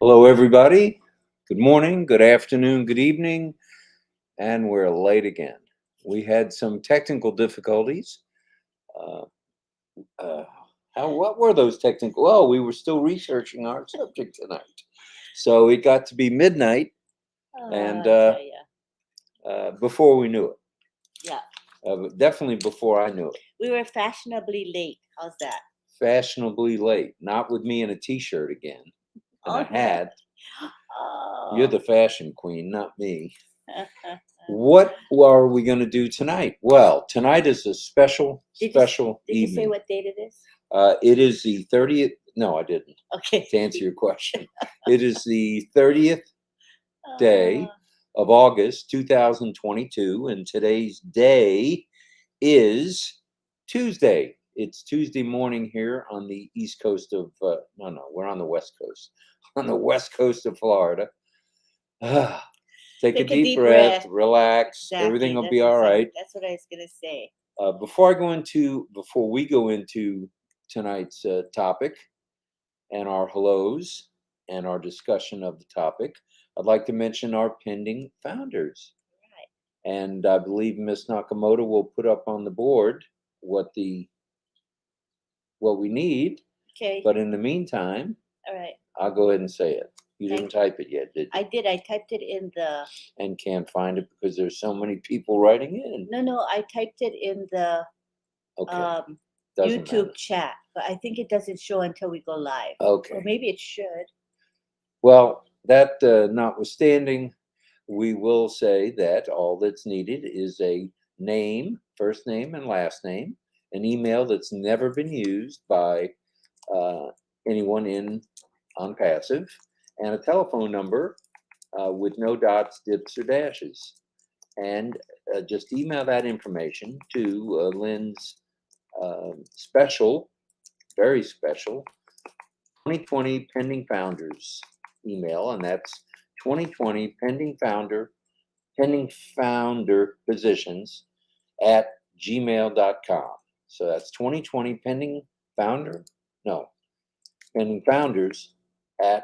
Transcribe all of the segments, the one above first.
Hello, everybody. Good morning, good afternoon, good evening, and we're late again. We had some technical difficulties. Uh, uh, what were those technical? Oh, we were still researching our subject tonight. So it got to be midnight, and tell ya. before we knew it, Yeah, definitely before I knew it, we were fashionably late. How's that? fashionably late. Not with me in a t-shirt again and a Oh, no. hat. You're Oh. the fashion queen, not me. What are we going to do tonight? Well, tonight is a special Did evening. you say what date it is? It is the 30th. No, I didn't. Okay. To answer your question, it is the 30th day of August 2022, and today's day is Tuesday. It's Tuesday morning here on the east coast of, no, we're on the west coast, on the west coast of Florida. Take a deep breath, relax. Exactly. Everything will be all right. That's what I was gonna say. Before we go into tonight's topic and our hellos and our discussion of the topic, I'd like to mention our pending founders. Right. And I believe Miss Nakamoto will put up on the board what we need. Okay. But in the meantime, all right, I'll go ahead and say it. You didn't type it yet, did you? I did. I typed it in the. And can't find it because there's so many people writing in. No. I typed it in the YouTube matter. chat, but I think it doesn't show until we go live. Okay. Or maybe it should. Well, that notwithstanding, we will say that all that's needed is a name, first name and last name, an email that's never been used by anyone on passive, and a telephone number with no dots, dips, or dashes. And just email that information to Lynn's special, very special 2020 Pending Founders email, and that's 2020 Pending Founder Positions at gmail.com. So that's 2020 Pending Founders at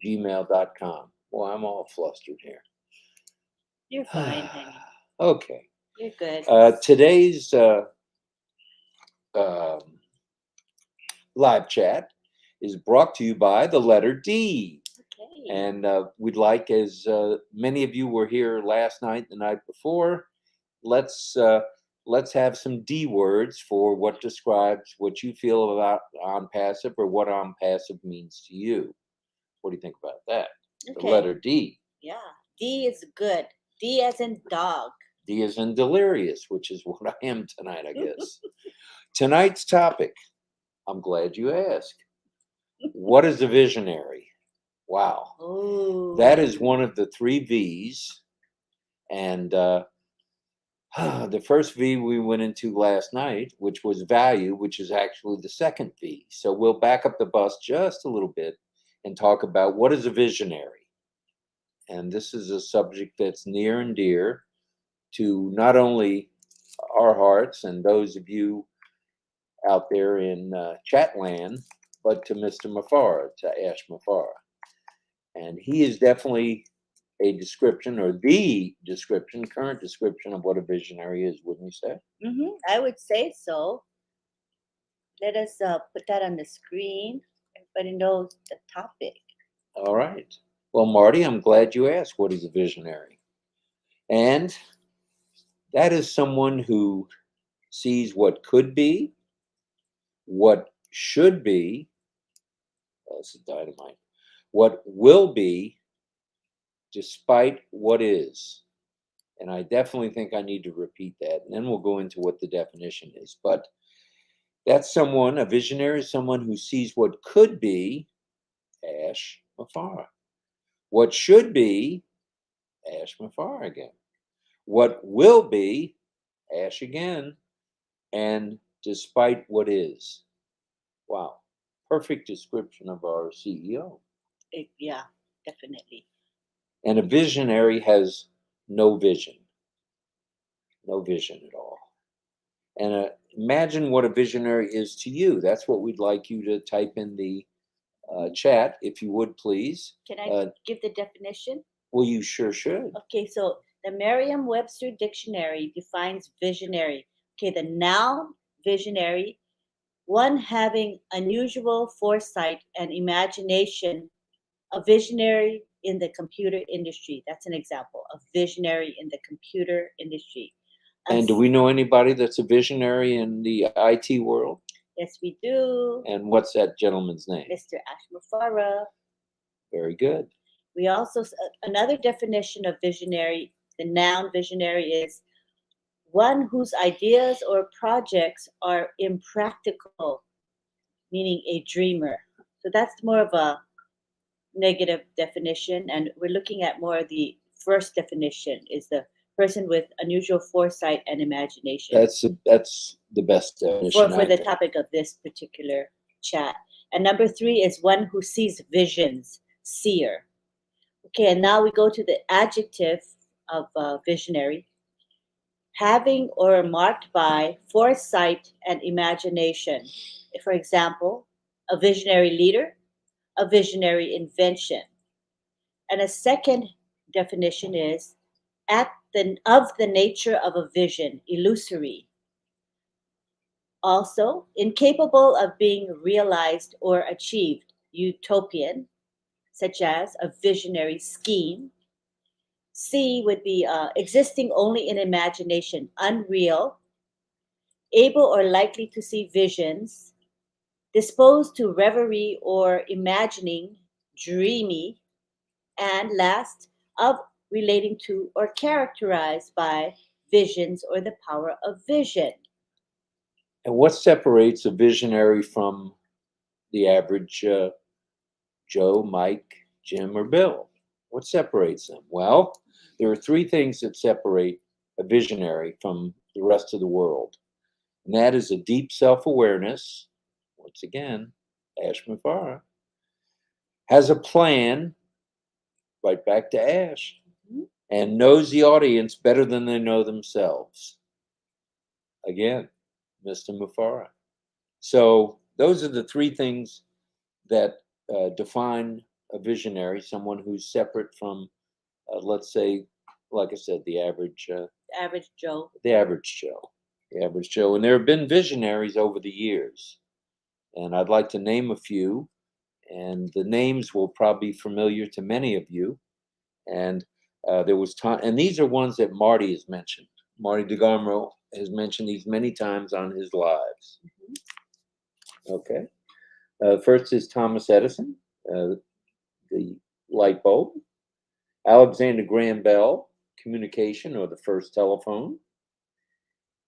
gmail.com. Well, I'm all flustered here. You're fine, honey. Okay. You're good. Today's live chat is brought to you by the letter D. Okay. And we'd like, as many of you were here last night, the night before, let's have some D words for what describes what you feel about on passive or what on passive means to you. What do you think about that? Okay. The letter D. Yeah, D is good. D as in dog. D as in delirious, which is what I am tonight, I guess. Tonight's topic, I'm glad you asked. What is a visionary? Wow. Ooh. That is one of the 3 V's. And the first V we went into last night, which was value, which is actually the second V. So we'll back up the bus just a little bit and talk about what is a visionary. And this is a subject that's near and dear to not only our hearts and those of you out there in Chatland, but to Mr. Mafara, to Ash Mafara. And he is definitely a description, or the description, current description of what a visionary is, wouldn't you say? Mm-hmm. I would say so. Let us put that on the screen. Everybody knows the topic. All right. Well, Marty, I'm glad you asked what is a visionary. And that is someone who sees what could be, what should be, that's a dynamite, what will be, despite what is. And I definitely think I need to repeat that. And then we'll go into what the definition is. But that's someone, a visionary is someone who sees what could be, Ash Mafara. What should be, Ash Mafara again. What will be, Ash again. And despite what is. Wow. Perfect description of our CEO. Yeah, definitely. And a visionary has no vision. No vision at all. And imagine what a visionary is to you. That's what we'd like you to type in the chat, if you would please. Can I give the definition? Well, you sure should. Okay, so the Merriam-Webster dictionary defines visionary. Okay, the noun visionary, one having unusual foresight and imagination, a visionary in the computer industry. That's an example, a visionary in the computer industry. And do we know anybody that's a visionary in the IT world? Yes, we do. And what's that gentleman's name? Mr. Ashmafara. Very good. We also, another definition of visionary, the noun visionary is one whose ideas or projects are impractical, meaning a dreamer. So that's more of a negative definition, and we're looking at more of the first definition is the person with unusual foresight and imagination. That's the best definition for the topic of this particular chat. And number 3 is one who sees visions, seer. Okay, and now we go to the adjective of visionary. Having or marked by foresight and imagination. For example, a visionary leader, a visionary invention. And a second definition is of the nature of a vision, illusory. Also, incapable of being realized or achieved, utopian, such as a visionary scheme. C would be existing only in imagination, unreal, able or likely to see visions, disposed to reverie or imagining, dreamy, and last, of relating to or characterized by visions or the power of vision. And what separates a visionary from the average Joe, Mike, Jim, or Bill? What separates them? Well, there are 3 things that separate a visionary from the rest of the world. And that is a deep self-awareness, once again, Ash Mufara, has a plan, right back to Ash, and knows the audience better than they know themselves. Again, Mr. Mufara. So those are the 3 things that define a visionary, someone who's separate from, let's say, like I said, the average Joe. The average Joe. The average Joe. And there have been visionaries over the years. And I'd like to name a few. And the names will probably be familiar to many of you. And there was time, and these are ones that Marty has mentioned. Marty DeGarmo has mentioned these many times on his lives. Okay. First is Thomas Edison, the light bulb. Alexander Graham Bell, communication or the first telephone.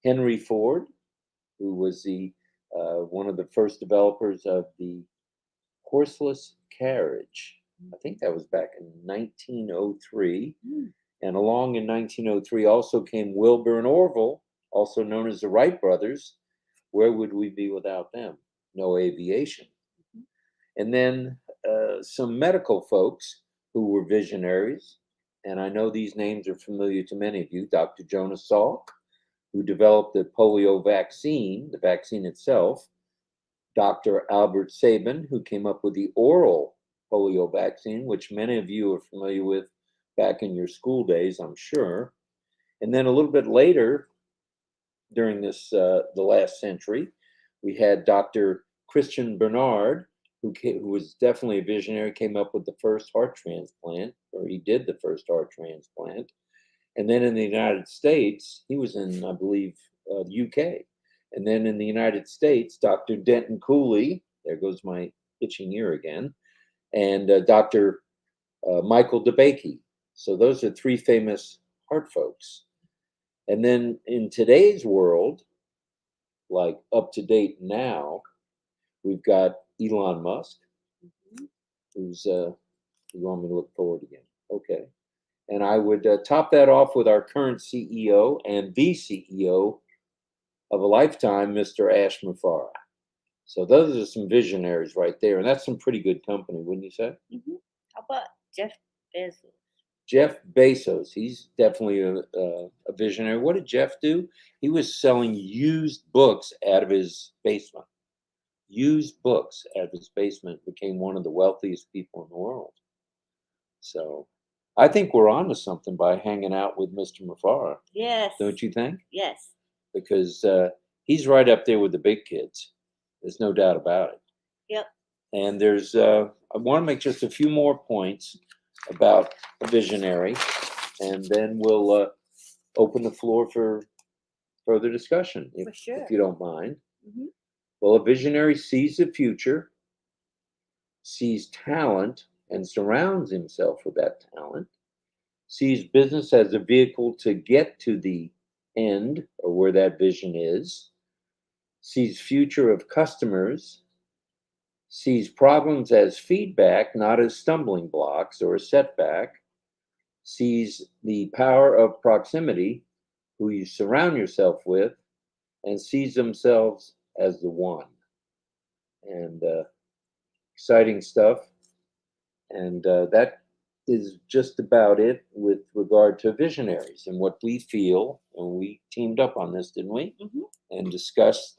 Henry Ford, who was the one of the first developers of the horseless carriage. I think that was back in 1903. And along in 1903 also came Wilbur and Orville, also known as the Wright brothers. Where would we be without them? No aviation. And then some medical folks who were visionaries. And I know these names are familiar to many of you. Dr. Jonas Salk, who developed the polio vaccine, the vaccine itself. Dr. Albert Sabin, who came up with the oral polio vaccine, which many of you are familiar with back in your school days, I'm sure. And then a little bit later, during this the last century, we had Dr. Christian Bernard, who was definitely a visionary, came up with the first heart transplant, or he did the first heart transplant. And then in the United States, he was in, I believe, the UK. And then in the United States, Dr. Denton Cooley, there goes my itching ear again, and Dr. Michael DeBakey. So those are 3 famous heart folks. And then in today's world, like up to date now, we've got Elon Musk, who's, you want me to look forward again? Okay. And I would top that off with our current CEO and the CEO of a lifetime, Mr. Ash Mufara. So those are some visionaries right there. And that's some pretty good company, wouldn't you say? How about Jeff Bezos? Jeff Bezos, he's definitely a visionary. What did Jeff do? He was selling used books out of his basement. used books out of his basement, became one of the wealthiest people in the world. So I think we're on to something by hanging out with Mr. Mufara, Yes. don't you think? Yes. Because he's right up there with the big kids. There's no doubt about it. Yep. And there's, I want to make just a few more points about a visionary, and then we'll open the floor for further discussion, For sure. if you don't mind. Mhm. Well, a visionary sees the future, sees talent, and surrounds himself with that talent, sees business as a vehicle to get to the end or where that vision is, sees future of customers, sees problems as feedback, not as stumbling blocks or a setback, sees the power of proximity, who you surround yourself with, and sees themselves as the one. And exciting stuff. And that is just about it with regard to visionaries and what we feel. And we teamed up on this, didn't we? Mhm. And discussed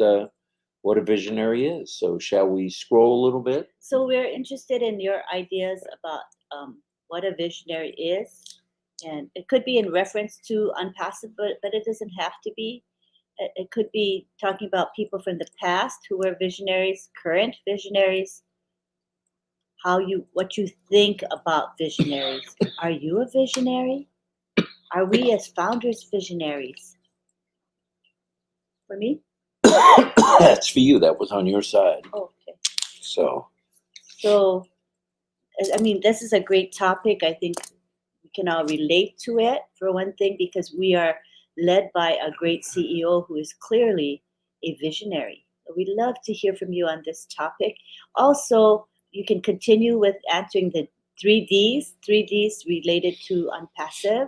what a visionary is. So, shall we scroll a little bit? So we're interested in your ideas about what a visionary is, and it could be in reference to unpassive, but it doesn't have to be. It could be talking about people from the past who were visionaries, current visionaries. What you think about visionaries? Are you a visionary? Are we as founders visionaries? For me? That's for you. That was on your side. Oh, okay. So, So, I mean, this is a great topic. I think we can all relate to it, for one thing, because we are led by a great CEO who is clearly a visionary. We'd love to hear from you on this topic. Also, you can continue with answering the 3Ds related to unpassive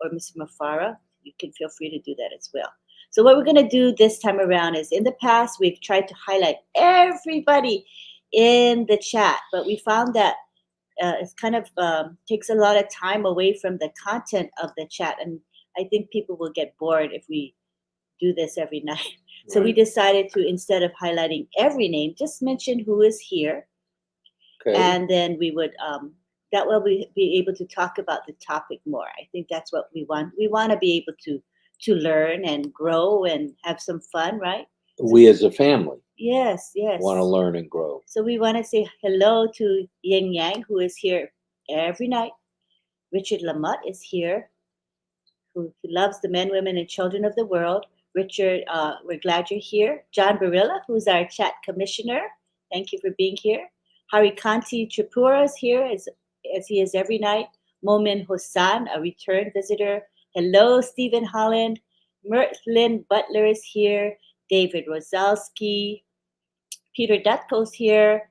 or Mr. Mafara. You can feel free to do that as well. So what we're going to do this time around is, in the past, we've tried to highlight everybody in the chat, but we found that it's kind of takes a lot of time away from the content of the chat, and I think people will get bored if we do this every night. So we right. decided to, instead of highlighting every name, just mention who is here, Okay. and then we would that way we be able to talk about the topic more. I think that's what we want. We want to be able to learn and grow and have some fun, right? We as a family Yes, yes. want to learn and grow. So we want to say hello to Yin Yang, who is here every night. Richard Lamotte is here, who loves the men, women, and children of the world. Richard, we're glad you're here. John Barilla, who's our chat commissioner. Thank you for being here. Harikanti Tripura is here, as he is every night. Momin Hossan, a return visitor. Hello, Stephen Holland. Lynn Butler is here. David Rosalski. Peter Dutko's here.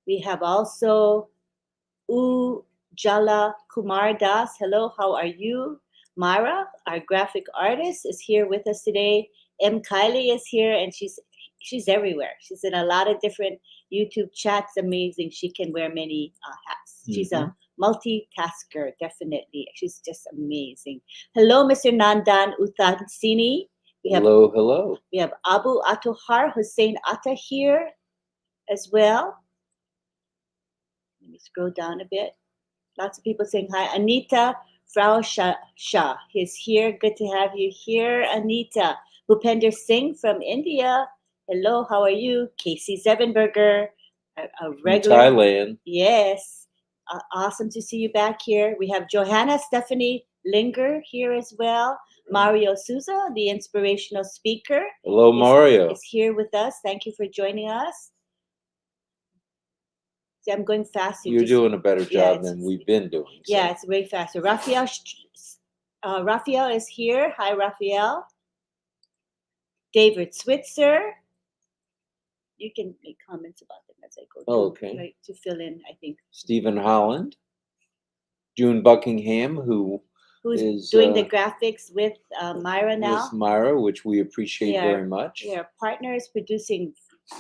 We have also Ujala Kumar Das. Hello, how are you? Mara, our graphic artist, is here with us today. M. Kylie is here, and she's everywhere. She's in a lot of different YouTube chats. Amazing. She can wear many hats. She's a multitasker, definitely. She's just amazing. Hello, Mr. Nandan Uthansini. Hello. We have Abu Atohar Hussein Atta here as well. Let me scroll down a bit. Lots of people saying hi. Anita Frau Shah is here. Good to have you here, Anita. Bhupender Singh from India. Hello, how are you? Casey Zevenberger, a regular. From Thailand. Yes. Awesome to see you back here. We have Johanna Stephanie Linger here as well. Mario Souza, the inspirational speaker. Hello, Mario. Is here with us. Thank you for joining us. See, I'm going fast. You're doing a better job than we've been doing. So. Yeah, it's way faster. Raphael is here. Hi, Raphael. David Switzer. You can make comments about them as I go through. Okay. Right, to fill in, I think. Stephen Holland. June Buckingham, who's doing the graphics with Myra now. With Myra, which we appreciate very much. We are partners producing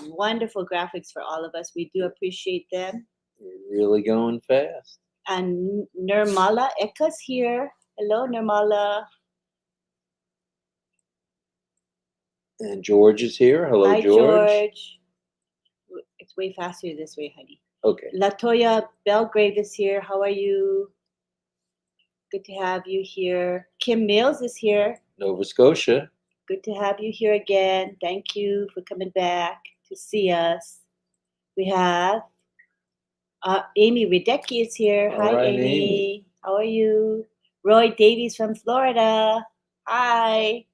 wonderful graphics for all of us. We do appreciate them. You're really going fast. And Nirmala Eka's here. Hello, Nirmala. And George is here. Hello, Hi, George. It's way faster this way, honey. Okay. Latoya Belgrave is here. How are you? Good to have you here. Kim Mills is here. Nova Scotia. Good to have you here again. Thank you for coming back to see us. We have Amy Radecki is here. All Hi, right, Amy. Amy. How are you? Roy Davies from Florida. Hi.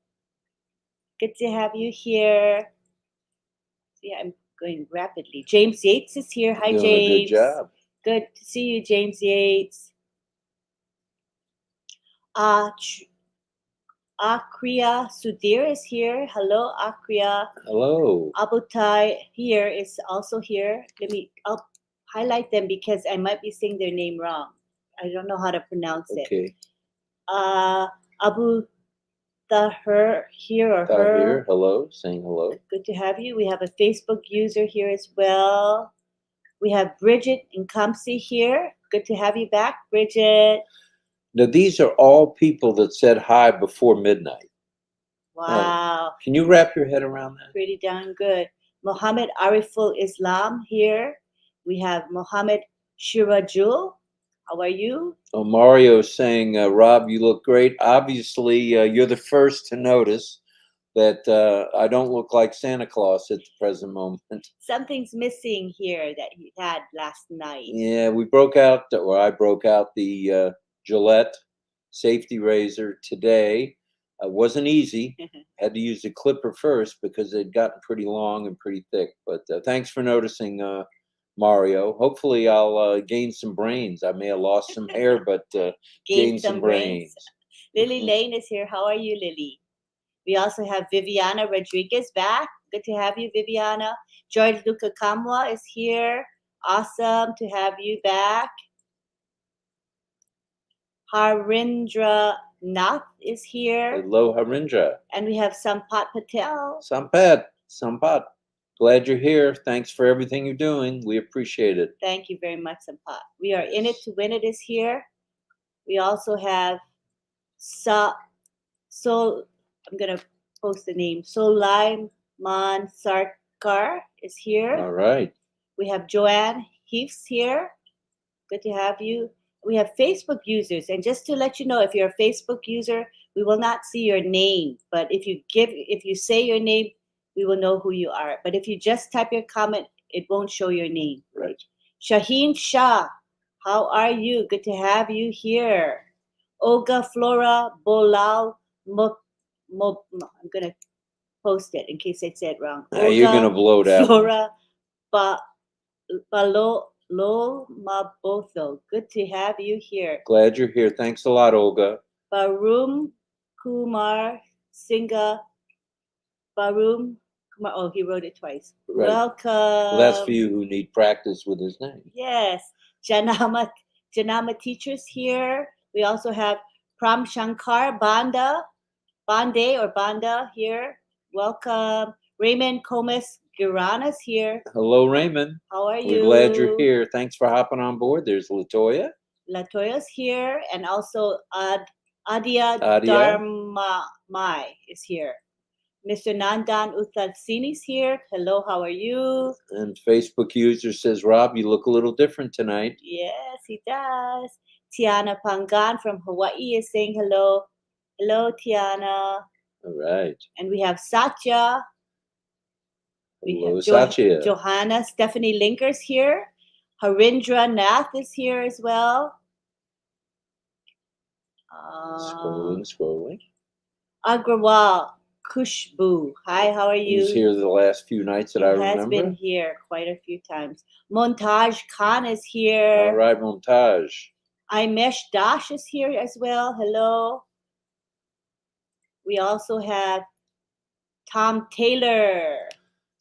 Good to have you here. Yeah, I'm going rapidly. James Yates is here. Hi, Doing James. a good job. Good to see you, James Yates. Akriya Sudhir is here. Hello, Akriya. Hello. Abutai here is also here. I'll highlight them because I might be saying their name wrong. I don't know how to pronounce it. Okay. Abu Tahir here or her. Tahir, hello. Saying hello. Good to have you. We have a Facebook user here as well. We have Bridget and Kamsi here. Good to have you back, Bridget. Now, these are all people that said hi before midnight. Wow. Can you wrap your head around that? Pretty darn good. Mohammed Ariful Islam here. We have Mohammed Shirajul. How are you? Oh, Mario saying, Rob, you look great. Obviously, you're the first to notice that I don't look like Santa Claus at the present moment. Something's missing here that you had last night. Yeah, we broke out, or I broke out the Gillette safety razor today. It wasn't easy. Had to use the clipper first because they'd gotten pretty long and pretty thick. But thanks for noticing, Mario. Hopefully, I'll gain some brains. I may have lost some hair, but gain some brains. Lily Lane is here. How are you, Lily? We also have Viviana Rodriguez back. Good to have you, Viviana. George Luca Kamwa is here. Awesome to have you back. Harindra Nath is here. Hello, Harindra. And we have Sampat Patel. Sampat. Glad you're here. Thanks for everything you're doing. We appreciate it. Thank you very much, Sampat. We are in it to win it is here. We also have I'm going to post the name. Sulaiman Sarkar is here. All right. We have Joanne Heaths here. Good to have you. We have Facebook users. And just to let you know, if you're a Facebook user, we will not see your name. But if you say your name, we will know who you are. But if you just type your comment, it won't show your name. Right. Shaheen Shah, how are you? Good to have you here. Olga Flora Bolal I'm going to post it in case I said it wrong. You're going to blow that Flora Maboso. Good to have you here. Glad you're here. Thanks a lot, Olga. Barum Kumar Singha. Barum Kumar. Oh, he wrote it twice. Right. Welcome. Well, that's for you who need practice with his name. Yes. Janama teachers here. We also have Pram Shankar Banda here. Welcome. Raymond Comas Girana's here. Hello, Raymond. How are you? We're glad you're here. Thanks for hopping on board. There's Latoya. Latoya's here, and also Adia Dharmamai is here. Mr. Nandan Uthalsini's here. Hello, how are you? And Facebook user says, Rob, you look a little different tonight. Yes, he does. Tiana Pangan from Hawaii is saying hello. Hello, Tiana. All right. And we have Satya. Hello, Satya. Johanna Stephanie Linker's here. Harindra Nath is here as well. Scrolling. Agrawal Kushbu. Hi, how are you? He's here the last few nights that I remember. He has been here quite a few times. Montaj Khan is here. All right, Montaj. Imesh Dash is here as well. Hello. We also have Tom Taylor.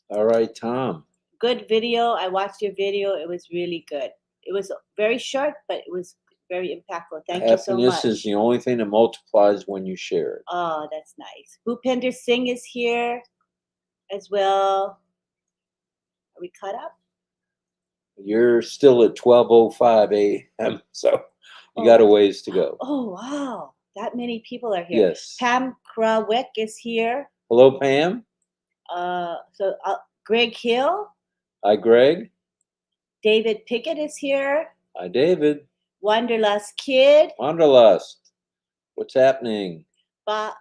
All right, Tom. Good video. I watched your video. It was really good. It was very short, but it was very impactful. Thank you so much. Happiness is the only thing that multiplies when you share it. Oh, that's nice. Bhupender Singh is here as well. Are we caught up? You're still at 12:05 a.m., so you got a ways to go. Oh, wow. That many people are here. Yes. Pam Krawek is here. Hello, Pam. Greg Hill. Hi, Greg. David Pickett is here. Hi, David. Wanderlust Kid. Wanderlust. What's happening? Ba,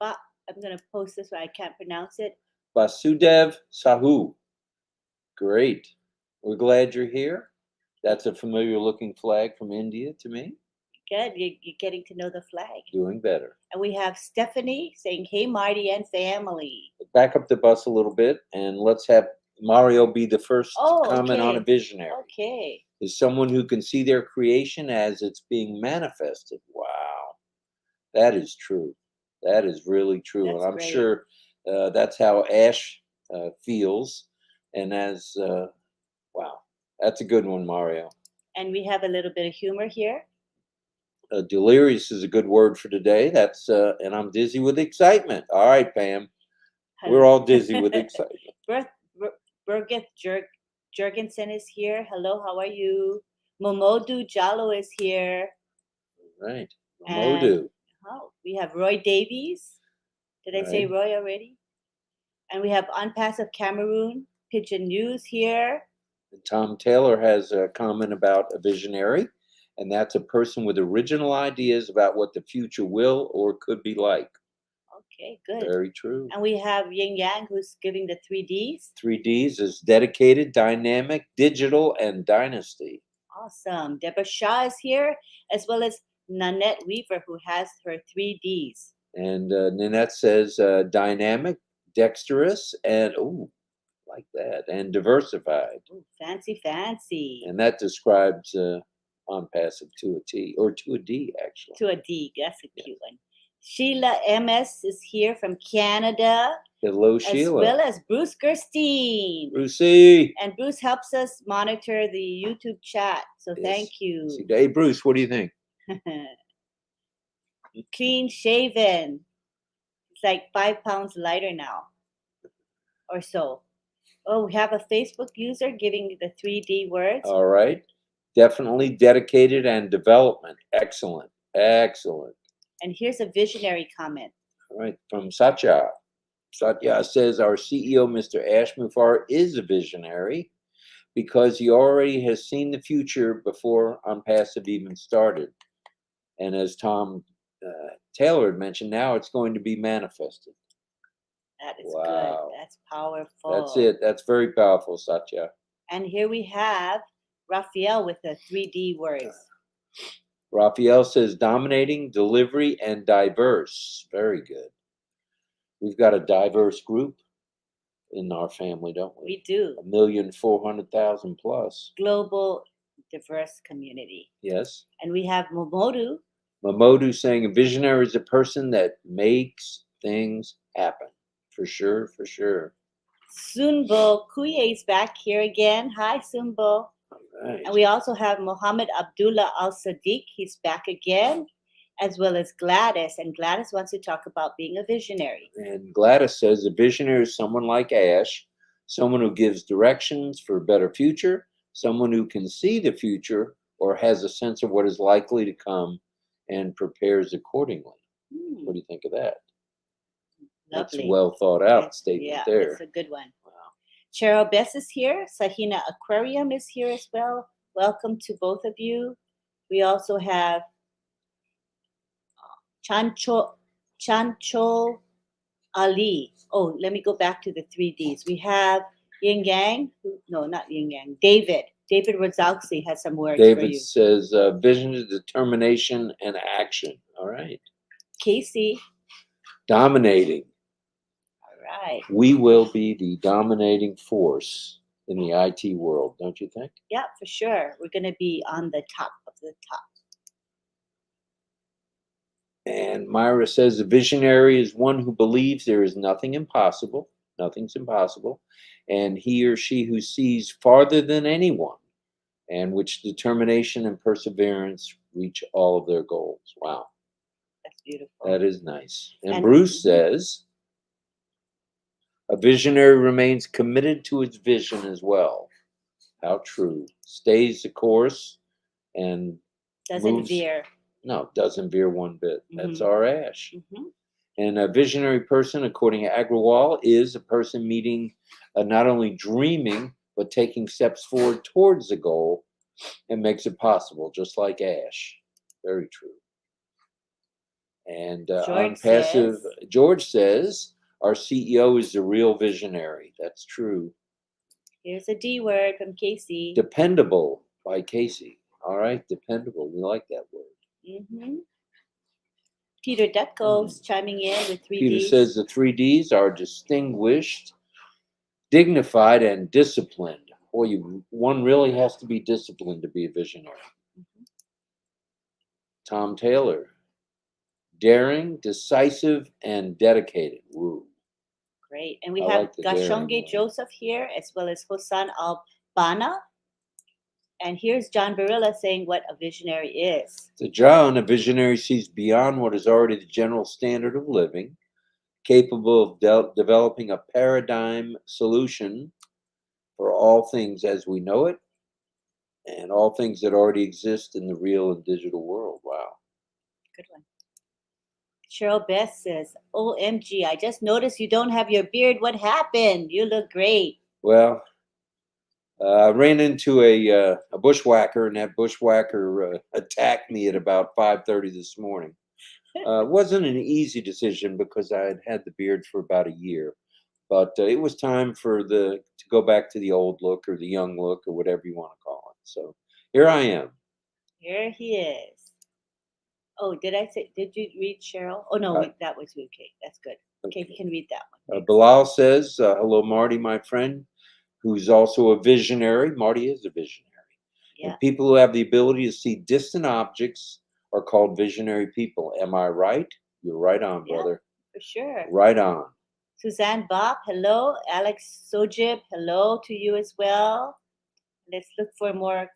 I'm going to post this, but I can't pronounce it. Basudev Sahu. Great. We're glad you're here. That's a familiar looking flag from India to me. Good. You're getting to know the flag. Doing better. And we have Stephanie saying, hey, Marty and family. Back up the bus a little bit and let's have Mario be the first to comment on a visionary. Okay. Is someone who can see their creation as it's being manifested. Wow. That is true. That is really true. That's and I'm great. sure that's how Ash feels. And as, wow, that's a good one, Mario. And we have a little bit of humor here. Delirious is a good word for today. That's, and I'm dizzy with excitement. All right, Pam. We're all dizzy with excitement. Birgit Jurgensen is here. Hello, how are you? Momodu Jalo is here. Right. And, Momodu. we have Roy Davies. Did I say Roy already? And we have Unpassive Cameroon, Pigeon News here. Tom Taylor has a comment about a visionary, and that's a person with original ideas about what the future will or could be like. Okay, good. Very true. And we have Yin Yang, who's giving the 3Ds. 3Ds is dedicated, dynamic, digital, and dynasty. Awesome. Deborah Shaw is here, as well as Nanette Weaver, who has her 3Ds. And Nanette says dynamic, dexterous, and like that, and diversified. Ooh, fancy, fancy. And that describes on-passive to a T, or to a D, actually. To a D. That's a cute one. Sheila MS is here from Canada. Hello, Sheila. As well as Bruce Gerstein. Brucey. And Bruce helps us monitor the YouTube chat. So thank you. Hey, Bruce, what do you think? Clean shaven. It's like 5 pounds lighter now. Or so. Oh, we have a Facebook user giving the 3D words. All right. Definitely dedicated and development. Excellent. Excellent. And here's a visionary comment. All right. From Satya. Satya says our CEO, Mr. Ash Mufareh, is a visionary because he already has seen the future before Unpassive even started. And as Tom Taylor had mentioned, now it's going to be manifested. That is good. That's powerful. That's it. That's very powerful, Satya. And here we have Raphael with the 3D words. Raphael says dominating, delivery, and diverse. Very good. We've got a diverse group in our family, don't we? We do. 1,400,000 plus. Global diverse community. Yes. And we have Momodu. Momodu saying a visionary is a person that makes things happen. For sure, for sure. Sunbo Kuye is back here again. Hi, Sunbo. All right. And we also have Mohammed Abdullah Al-Sadiq. He's back again, as well as Gladys. And Gladys wants to talk about being a visionary. And Gladys says a visionary is someone like Ash, someone who gives directions for a better future, someone who can see the future or has a sense of what is likely to come and prepares accordingly. What do you think of that? Lovely. That's a well thought out statement there. Yeah, it's a good one. Wow. Cheryl Bess is here. Sahina Aquarium is here as well. Welcome to both of you. We also have Chancho Ali. Oh, let me go back to the 3Ds. We have Yin Yang. No, not Yin Yang. David. David Rosowski has some words for you. David says vision is determination and action. All right. Casey. Dominating. All right. We will be the dominating force in the IT world, don't you think? Yeah, for sure. We're going to be on the top of the top. And Myra says a visionary is one who believes there is nothing impossible. Nothing's impossible. And he or she who sees farther than anyone and which determination and perseverance reach all of their goals. Wow. That's beautiful. That is nice. And Bruce says a visionary remains committed to its vision as well. How true. Stays the course and doesn't veer. No, doesn't veer one bit. That's our Ash. And a visionary person, according to Agrawal, is a person meeting, not only dreaming, but taking steps forward towards the goal and makes it possible, just like Ash. Very true. And on passive, George says, our CEO is the real visionary. That's true. Here's a D word from Casey. Dependable by Casey. All right, dependable. We like that word. Mm-hmm. Peter Dutko's chiming in with 3 Peter Ds. says the 3 Ds are distinguished, dignified, and disciplined. Boy, one really has to be disciplined to be a visionary. Mm-hmm. Tom Taylor, daring, decisive, and dedicated. Woo. Great. And we I have like the Gashonge daring one. Joseph here, as well as Hosan Al-Bana. And here's John Barilla saying what a visionary is. To John, a visionary sees beyond what is already the general standard of living, capable of developing a paradigm solution for all things as we know it, and all things that already exist in the real and digital world. Wow. Good one. Cheryl Beth says, OMG, I just noticed you don't have your beard. What happened? You look great. Well, I ran into a bushwhacker, and that bushwhacker attacked me at about 5:30 this morning. It wasn't an easy decision because I had had the beard for about a year, but it was time to go back to the old look or the young look or whatever you want to call it. So here I am. Here he is. Oh, did you read Cheryl? Oh, no, that was okay. That's good. Okay, you can read that one. Bilal says, hello, Marty, my friend, who's also a visionary. Marty is a visionary. Yeah. And people who have the ability to see distant objects are called visionary people. Am I right? You're right on, brother. For sure. Right on. Suzanne Bob, hello. Alex Sojib, hello to you as well. Let's look for more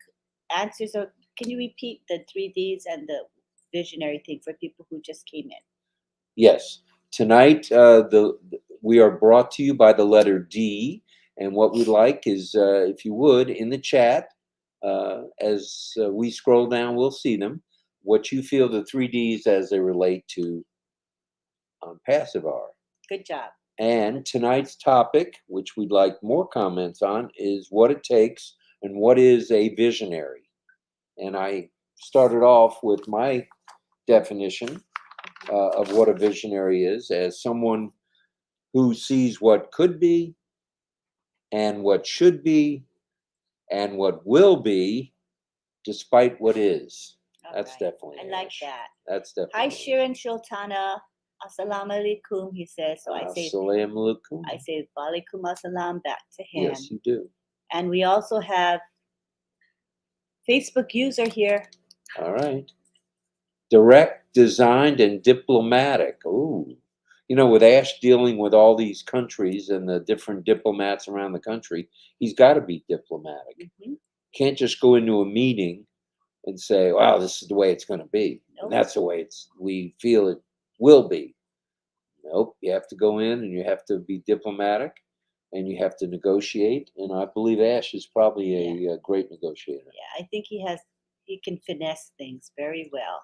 answers. Or can you repeat the 3 Ds and the visionary thing for people who just came in? Yes. Tonight, we are brought to you by the letter D. And what we'd like is, if you would, in the chat, as we scroll down, we'll see them, what you feel the 3 Ds as they relate to passive are. Good job. And tonight's topic, which we'd like more comments on, is what it takes and what is a visionary. And I started off with my definition of what a visionary is as someone who sees what could be and what should be and what will be despite what is. That's definitely I like that. That's definitely Hi, Shirin Sultana. Assalamu alaikum, he says. So I say Assalamu alaikum. I say walaikum assalam back to him. Yes, you do. And we also have Facebook user here. All right. Direct, designed, and diplomatic. Ooh. You know, with Ash dealing with all these countries and the different diplomats around the country, he's got to be diplomatic. Mm-hmm. Can't just go into a meeting and say, wow, this is the way it's going to be. Nope. And that's the way we feel it will be. Nope. You have to go in and you have to be diplomatic and you have to negotiate. And I believe Ash is probably a great negotiator. Yeah, I think he can finesse things very well.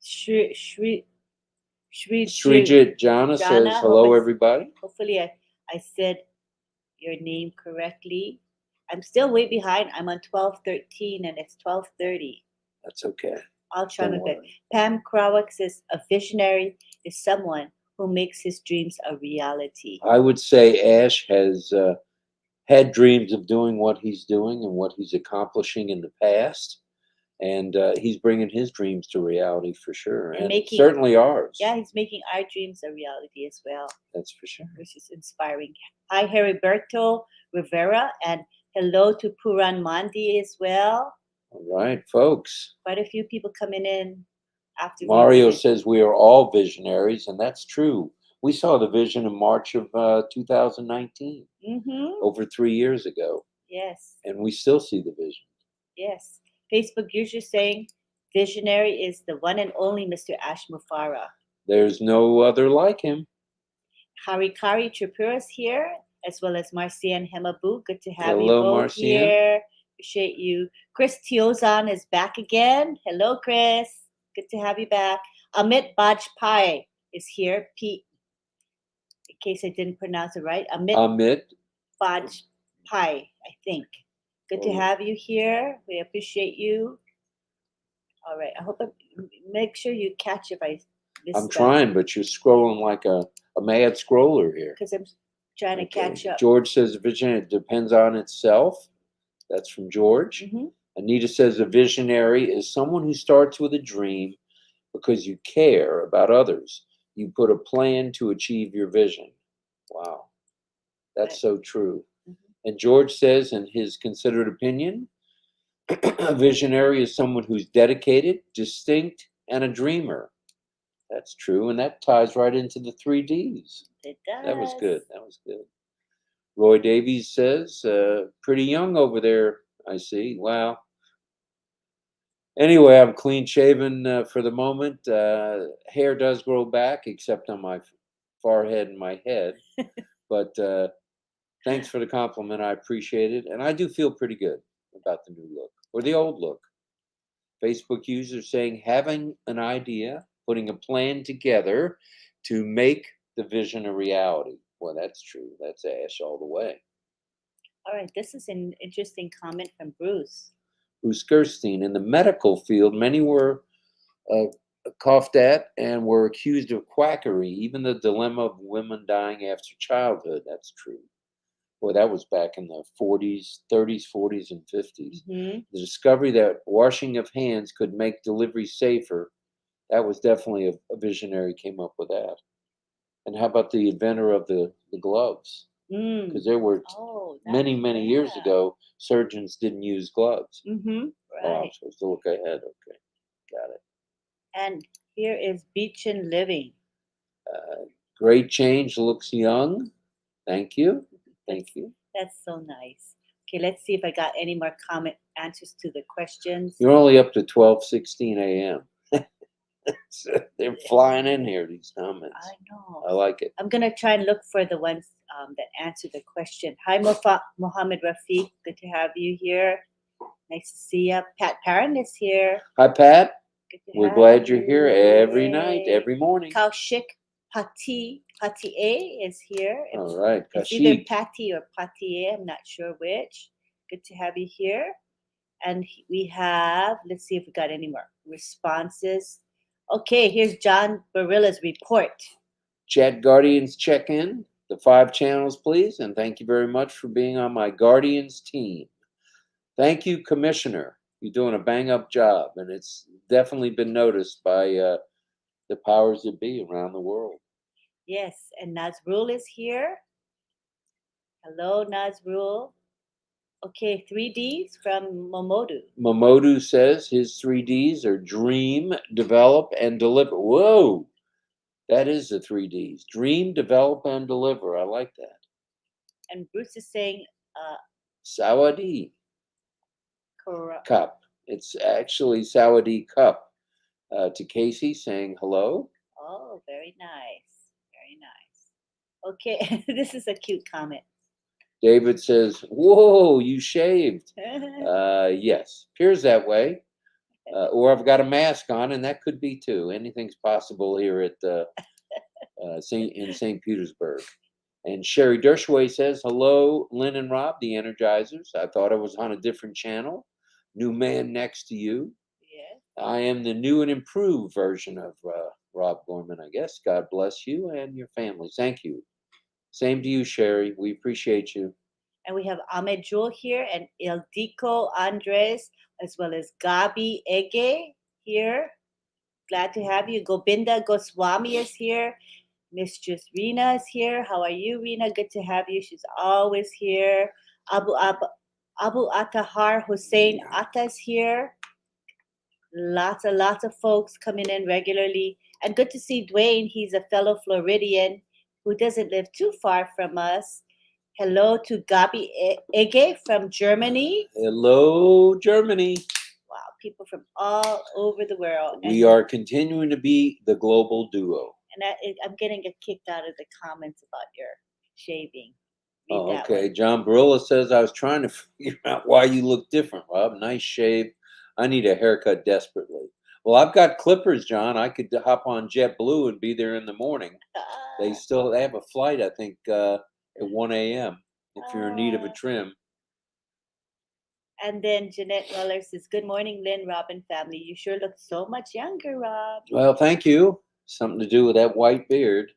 Srijit Jana says, hello, everybody. Hopefully I said your name correctly. I'm still way behind. I'm on 12:13 and it's 12:30. That's okay. I'll try my best. Pam Krawick says, a visionary is someone who makes his dreams a reality. I would say Ash has had dreams of doing what he's doing and what he's accomplishing in the past. And he's bringing his dreams to reality for sure. And certainly ours. Yeah, he's making our dreams a reality as well. That's for sure. Which is inspiring. Hi, Heriberto Rivera. And hello to Puran Mandi as well. All right, folks. Quite a few people coming in after. Mario says we are all visionaries, and that's true. We saw the vision in March of 2019, over 3 years ago. Yes. And we still see the vision. Yes. Facebook user saying visionary is the one and only Mr. Ash Mufara. There's no other like him. Harikari Tripura's here, as well as Marcian Hemabu. Good to have you both here. Appreciate you. Chris Tiozan is back again. Hello, Chris. Good to have you back. Amit Bajpai is here. In case I didn't pronounce it right. Amit Pi, I think. Good to Oh. have you here. We appreciate you. All right. I hope make sure you catch if I miss I'm trying, but you're scrolling like a mad scroller here. because I'm trying to catch up. George says vision, it depends on itself. That's from George. Mm-hmm. Anita says a visionary is someone who starts with a dream because you care about others. You put a plan to achieve your vision. Wow. That's Right. so true. Mm-hmm. And George says, in his considered opinion, a visionary is someone who's dedicated, distinct, and a dreamer. That's true. And that ties right into the 3Ds. It does. That was good. That was good. Roy Davies says, pretty young over there, I see. Wow. Anyway, I'm clean shaven for the moment. Hair does grow back, except on my forehead and my head. But thanks for the compliment. I appreciate it. And I do feel pretty good about the new look or the old look. Facebook user saying having an idea, putting a plan together to make the vision a reality. Well, that's true. That's Ash all the way. All right. This is an interesting comment from Bruce. Bruce Gerstein. In the medical field, many were uh, coughed at and were accused of quackery, even the dilemma of women dying after childhood. That's true. Boy, that was back in the 40s, 30s, 40s, and 50s. Mm-hmm. The discovery that washing of hands could make delivery safer, that was definitely a visionary came up with that. And how about the inventor of the gloves? Because there were many years ago, surgeons didn't use gloves. Mm-hmm. Oh, I'm Right. supposed to look ahead. Okay, got it. And here is Beach and Living. Great change, looks young. Thank you. Thank you. That's so nice. Okay, let's see if I got any more comment answers to the questions. You're only up to 12:16 a.m. They're flying in here, these comments. I know. I like it. I'm gonna try and look for the ones that answer the question. Hi, Mohammed Rafiq. Good to have you here. Nice to see you. Pat Parent is here. Hi, Pat. Good to We're have glad you're here every Yay. night, every morning. Kaushik Pati A is here. All right, It's either Kashik. Patty or Patie. I'm not sure which. Good to have you here. And we have, let's see if we got any more responses. Okay, here's John Barilla's report. Chat Guardians check in. The 5 channels, please. And thank you very much for being on my Guardians team. Thank you, Commissioner. You're doing a bang up job. And it's definitely been noticed by the powers that be around the world. Yes, and Nazrul is here. Hello, Nazrul. Okay, 3Ds from Momodu. Momodu says his 3Ds are dream, develop, and deliver. Whoa! That is the 3Ds. Dream, develop, and deliver. I like that. And Bruce is saying Sawadee correct. Cup. It's actually Sawadee Cup. To Casey saying hello. Oh, very nice. Very nice. Okay, this is a cute comment. David says, whoa, you shaved. Yes, appears that way. Or I've got a mask on, and that could be too. Anything's possible here at in St. Petersburg. And Sherry Dershway says, hello, Lynn and Rob, the Energizers. I thought I was on a different channel. New man next to you. Yes. I am the new and improved version of Rob Gorman, I guess. God bless you and your families. Thank you. Same to you, Sherry. We appreciate you. And we have Ahmed Jewel here and Ildiko Andres, as well as Gabi Ege here. Glad to have you. Gobinda Goswami is here. Mistress Rena is here. How are you, Rena? Good to have you. She's always here. Abu Atahar Hussein Atta is here. Lots of folks coming in regularly. And good to see Dwayne. He's a fellow Floridian who doesn't live too far from us. Hello to Gabi Ege from Germany. Hello, Germany. Wow, people from all over the world. We are continuing to be the global duo. And I'm getting a kick out of the comments about your shaving. Oh, okay. John Barilla says, I was trying to figure out why you look different, Rob. Nice shave. I need a haircut desperately. Well, I've got clippers, John. I could hop on JetBlue and be there in the morning. They have a flight, I think, at 1 a.m. if you're in need of a trim. And then Jeanette Muller says, "Good morning, Lynn, Rob, and family. You sure look so much younger, Rob." Well, thank you. Something to do with that white beard.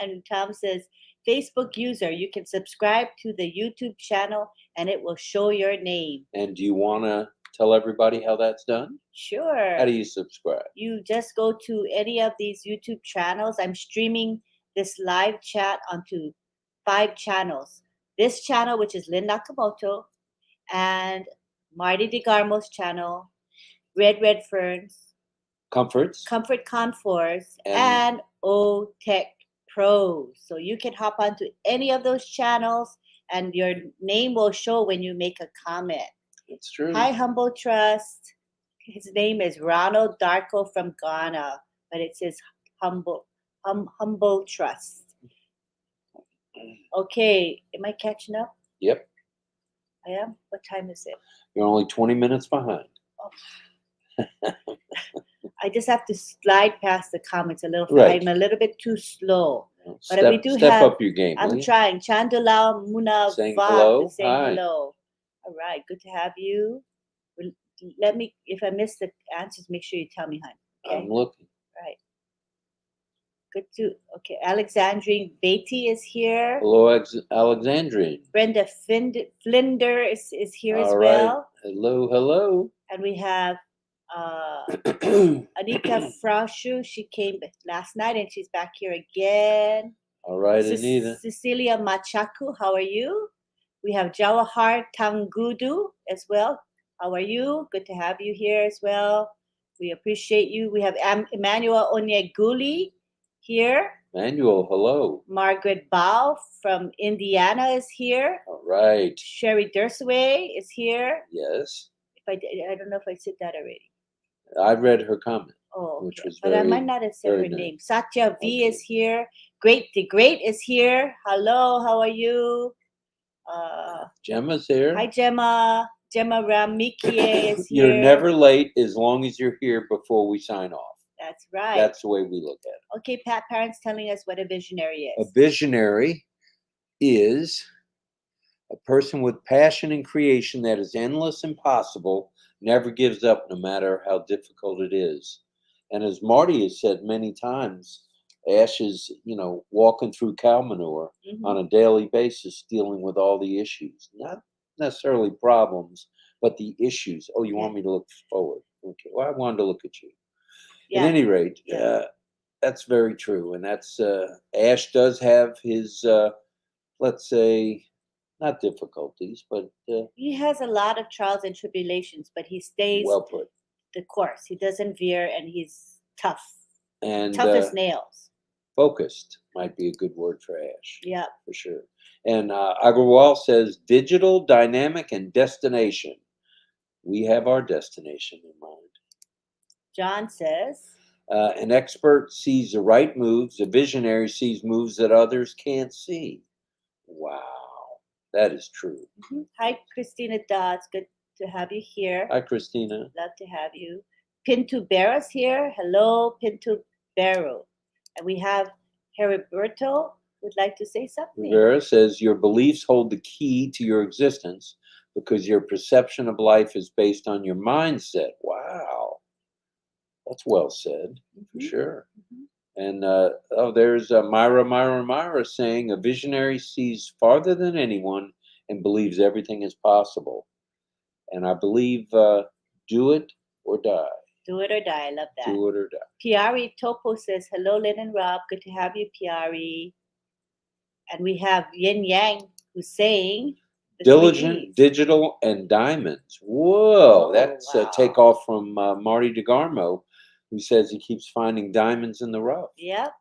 And Tom says, "Facebook user, you can subscribe to the YouTube channel and it will show your name." And do you want to tell everybody how that's done? Sure. How do you subscribe? You just go to any of these YouTube channels. I'm streaming this live chat onto 5 channels. This channel, which is Lynn Nakamoto, and Marty DeGarmo's channel, Red Ferns, Comforts. Comfort Conforce, And- and O Tech Pros. So you can hop onto any of those channels and your name will show when you make a comment. It's true. Hi, Humble Trust. His name is Ronald Darko from Ghana, but it says Humble Trust. Okay, am I catching up? Yep. I am. What time is it? You're only 20 minutes behind. I just have to slide past the comments a little. Right. I'm a little bit too slow. Step, But we do step have- up your game. I'm will you? trying. Chandala Muna Saying Vag hello? is saying Hi. hello. All right, good to have you. Let me, if I miss the answers, make sure you tell me, hon. Okay. I'm looking. Right. Good to, okay. Alexandrine Beatty is here. Hello, Alexandrine. Brenda Flinder is here as All right. well. Hello, hello. And we have Anita Frauschu. She came last night and she's back here again. All right, Anita. Cecilia Machaku, how are you? We have Jawahar Tangudu as well. How are you? Good to have you here as well. We appreciate you. We have Emmanuel Onyeguli here. Manuel, hello. Margaret Bao from Indiana is here. All right. Sherry Dursway is here. Yes. I don't know if I said that already. I read her comment. Oh, which was but I very, might not have said her very nice. name. Satya V Okay. is here. Great the Great is here. Hello, how are you? Gemma's here. Hi, Gemma. Gemma Ramikie is here. You're never late as long as you're here before we sign off. That's right. That's the way we look at it. Okay, Pat Parent's telling us what a visionary A is. visionary is a person with passion and creation that is endless and possible, never gives up no matter how difficult it is. And as Marty has said many times, Ash is, walking through cow manure Mhm. on a daily basis, dealing with all the issues. Not necessarily problems, but the issues. Oh, you want me to look forward? Okay, well, I wanted to look at you. Yeah. At any rate, Yeah. that's very true. And that's, Ash does have his, let's say, not difficulties, but He has a lot of trials and tribulations, but he stays well put. the course. He doesn't veer, and he's tough. And Tough as nails. focused might be a good word for Ash. Yeah. For sure. And Agarwal says digital, dynamic, and destination. We have our destination in mind. John says, An expert sees the right moves. A visionary sees moves that others can't see. Wow, that is true. Hi, Christina Dodds. Good to have you here. Hi, Christina. Love to have you. Pintu Barros here. Hello, Pintu Barro. And we have Heriberto would like to say something. Rivera says your beliefs hold the key to your existence because your perception of life is based on your mindset. Wow, that's well said, for sure. And there's Myra saying a visionary sees farther than anyone and believes everything is possible. And I believe do it or die. Do it or die. I love that. Do it or die. Piari Topo says, hello, Lynn and Rob. Good to have you, Piari. And we have Yin Yang who's saying the Diligent, 3Ds. digital, and diamonds. Whoa, Oh, that's wow. a takeoff from Marty DeGarmo, who says he keeps finding diamonds in the rough. Yep.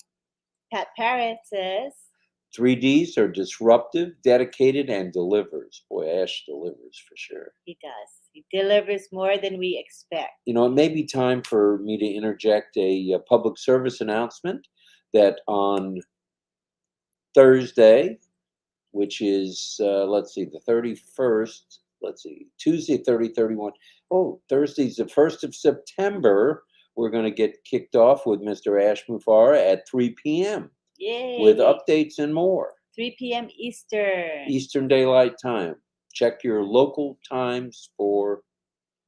Pat Parrott says 3Ds are disruptive, dedicated, and delivers. Boy, Ash delivers for sure. he does. He delivers more than we expect. It may be time for me to interject a public service announcement that on Thursday, which is, the 31st, Tuesday, 31. Oh, Thursday's the 1st of September. We're going to get kicked off with Mr. Ash Mufara at 3 p.m. Yay. with updates and more. 3 p.m. Eastern. Eastern Daylight Time. check your local times for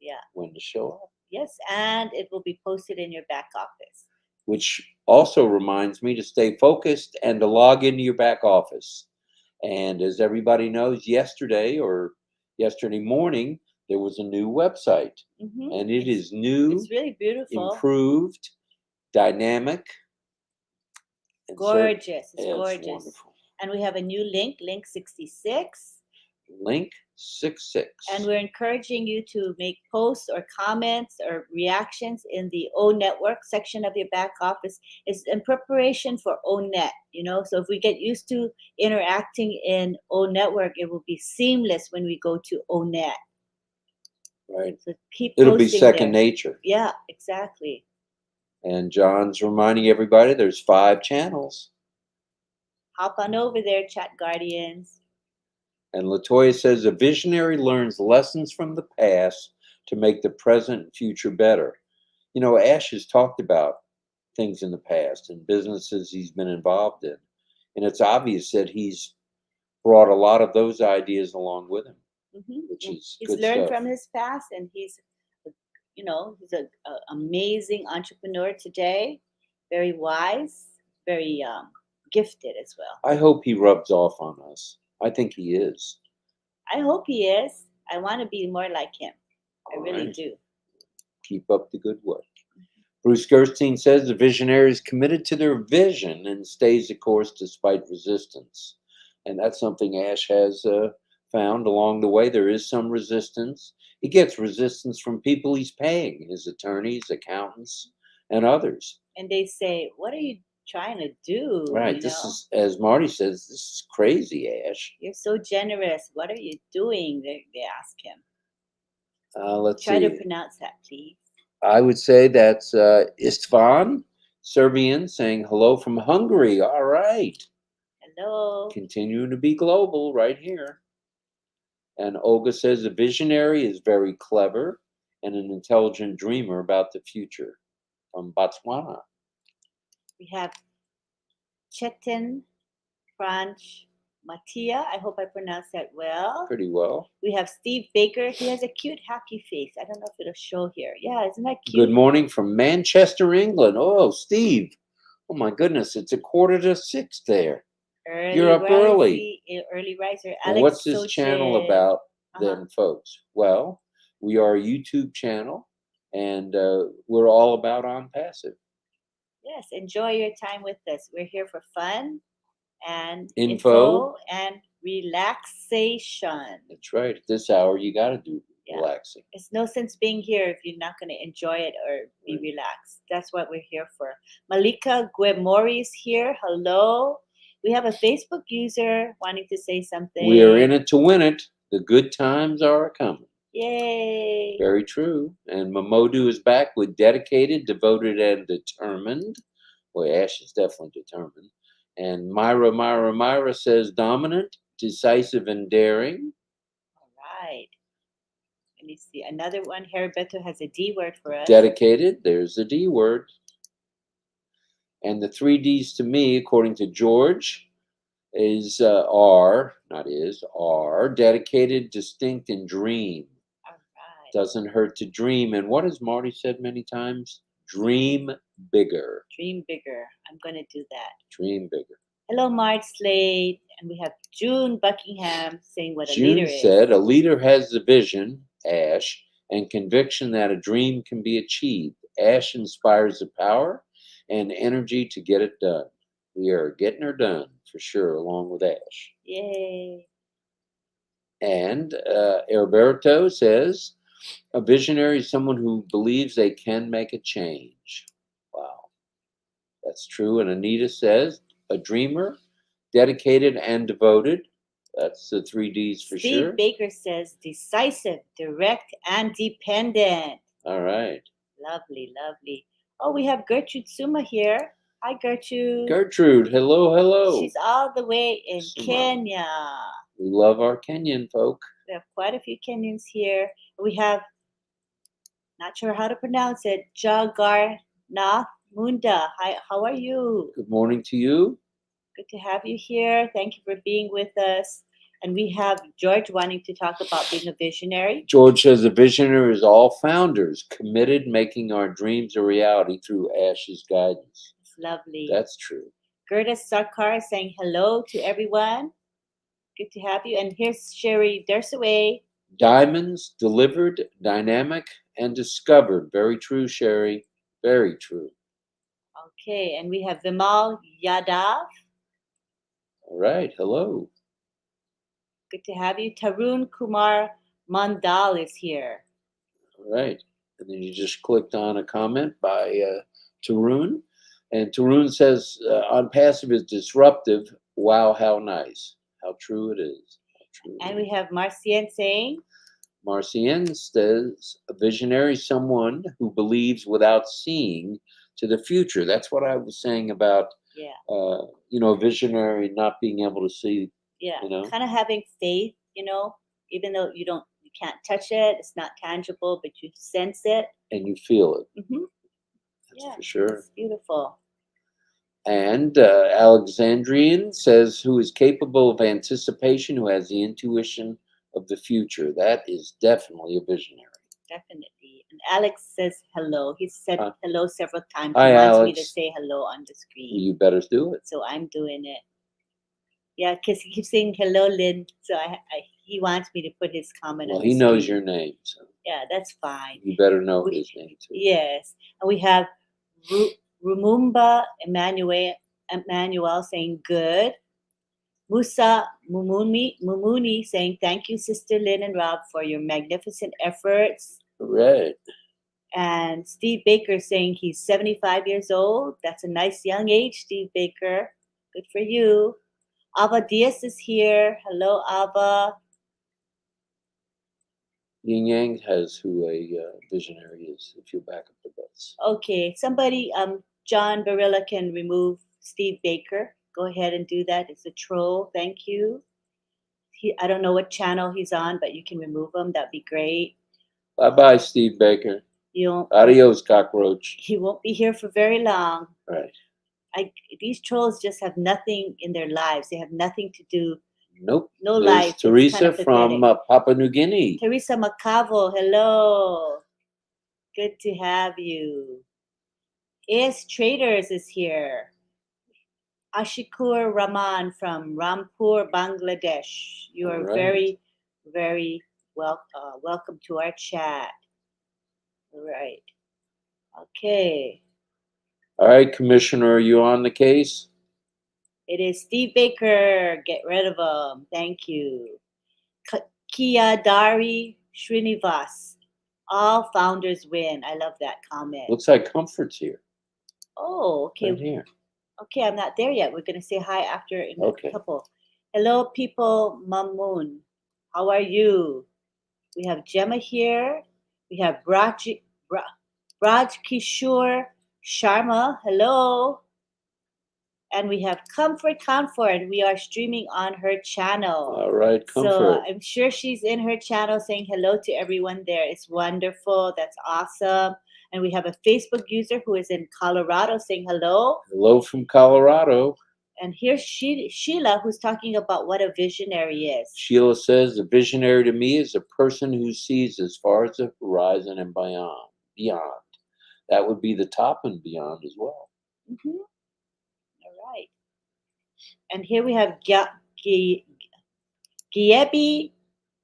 Yeah. when to show up. Yes, and it will be posted in your back office. Which also reminds me to stay focused and to log into your back office. And as everybody knows, yesterday morning, there was a new website. And it is new, It's really beautiful. improved, dynamic. and Gorgeous. It's it's gorgeous. wonderful. And we have a new link 66. Link 66. And we're encouraging you to make posts or comments or reactions in the O Network section of your back office. It's in preparation for O Net, So if we get used to interacting in O Network, it will be seamless when we go to O Net. Right. So keep It'll be posting second there. nature. Yeah, exactly. And John's reminding everybody there's 5 channels. Hop on over there, Chat Guardians. And Latoya says a visionary learns lessons from the past to make the present and future better. Ash has talked about things in the past and businesses he's been involved in. And it's obvious that he's brought a lot of those ideas along with him, which is he's good learned stuff. from his past, and he's an amazing entrepreneur today, very wise, very gifted as well. I hope he rubs off on us. I think he is. I hope he is. I want to be more like him. I really do. Keep up the good work. Bruce Gerstein says the visionary is committed to their vision and stays the course despite resistance. And that's something Ash has found along the way. There is some resistance. He gets resistance from people he's paying, his attorneys, accountants, and others. And they say, what are you trying to do? Right. This is, as Marty says, this is crazy, Ash. You're so generous. What are you doing? They ask him. Let's Try see. to pronounce that, please. I would say that's Istvan, Serbian, saying hello from Hungary. All right. Hello. Continuing to be global right here. And Olga says a visionary is very clever and an intelligent dreamer about the future. From Botswana. We have Chetan Franch Mattia. I hope I pronounced that well. Pretty well. We have Steve Baker. He has a cute, happy face. I don't know if it'll show here. Yeah, isn't that cute? Good morning from Manchester, England. Oh, Steve. Oh, my goodness. It's 5:45 there. You're up early. Early riser. And Alex what's this Soche. channel about then, folks? Well, we are a YouTube channel, and we're all about On Passive. Yes, enjoy your time with us. We're here for fun and info and relaxation. That's right. At this hour, you got to do relaxing. It's no sense being here if you're not going to enjoy it or be relaxed. That's what we're here for. Malika Guemori is here. Hello. We have a Facebook user wanting to say something. We are in it to win it. The good times are coming. Yay. Very true. And Mamodu is back with dedicated, devoted, and determined. Well, Ash is definitely determined. And Myra says dominant, decisive, and daring. All right. Let me see. Another one. Heriberto has a D word for us. Dedicated. There's the D word. And the 3 Ds to me, according to George, is are dedicated, distinct, and dream. All right. Doesn't hurt to dream. And what has Marty said many times? Dream bigger. Dream bigger. I'm going to do that. Dream bigger. Hello, Mark Slade. And we have June Buckingham saying what a June leader is. said, a leader has the vision, Ash, and conviction that a dream can be achieved. Ash inspires the power and energy to get it done. We are getting her done, for sure, along with Ash. Yay. And Alberto says, a visionary is someone who believes they can make a change. Wow. That's true. And Anita says, a dreamer, dedicated and devoted. That's the 3 Ds for sure. Steve Baker says, decisive, direct, and dependent. All right. Lovely, lovely. Oh, we have Gertrude Suma here. Hi, Gertrude. Gertrude, hello. She's all the way in Kenya. We love our Kenyan folk. We have quite a few Kenyans here. We have, not sure how to pronounce it, Jagarnath Munda. Hi, how are you? Good morning to you. Good to have you here. Thank you for being with us. And we have George wanting to talk about being a visionary. George says a visionary is all founders committed making our dreams a reality through Ash's guidance. It's lovely. That's true. Gerda Sarkar is saying hello to everyone. Good to have you. And here's Sherry Dersaway. Diamonds delivered, dynamic, and discovered. Very true, Sherry. Very true. Okay, and we have Vimal Yadav. All right. Hello. Good to have you. Tarun Kumar Mandal is here. All right. And then you just clicked on a comment by Tarun. And Tarun says, on passive is disruptive. Wow, how nice. How true it is. How true And we have Marcien saying, Marcien says, a visionary is someone who believes without seeing to the future. That's what I was saying about, a visionary not being able to see. Yeah, you know? kind of having faith, even though you can't touch it, it's not tangible, but you sense it. And you feel it. Mm-hmm. That's for sure. It's beautiful. And Alexandrian says, who is capable of anticipation, who has the intuition of the future. That is definitely a visionary. Definitely. And Alex says hello. He said hello several times. Hi, he wants Alex. me to say hello on the screen. You better do it. So I'm doing it. Yeah, because he keeps saying hello, Lynn. So he wants me to put his comment on the screen. Well, he knows your name. So yeah, that's fine. You better know his name, too. Yes. And we have Rumumba Emmanuel saying good. Musa Mumuni saying thank you, Sister Lynn and Rob, for your magnificent efforts. Right. And Steve Baker saying he's 75 years old. That's a nice young age, Steve Baker. Good for you. Ava Diaz is here. Hello, Ava. Yin Yang has who a visionary is, if you back up the bus. Okay, somebody, John Barilla can remove Steve Baker. Go ahead and do that. It's a troll. Thank you. I don't know what channel he's on, but you can remove him. That'd be great. Bye-bye, Steve Baker. Adios, cockroach. He won't be here for very long. Right. These trolls just have nothing in their lives. They have nothing to do. Nope. No There's life. Teresa from Papua New Guinea. Teresa Macavo, hello. Good to have you. AS Traders is here. Ashikur Rahman from Rampur, Bangladesh. You are very, very welcome to our chat. All right. Okay. All right, Commissioner, are you on the case? It is Steve Baker. Get rid of him. Thank you. Kia Dari Srinivas. All founders win. I love that comment. Looks like Comfort's here. Oh, okay. Right here. Okay, I'm not there yet. We're going to say hi after in a couple. Hello, people. Mamoon. How are you? We have Gemma here. We have Raj Kishore Sharma. Hello. And we have Comfort. We are streaming on her channel. All right, Comfort. So I'm sure she's in her channel saying hello to everyone there. It's wonderful. That's awesome. And we have a Facebook user who is in Colorado saying hello. Hello from Colorado. And here's Sheila, who's talking about what a visionary is. Sheila says, a visionary to me is a person who sees as far as the horizon and beyond. That would be the top and beyond as well. Mm-hmm. All right. And here we have Giebi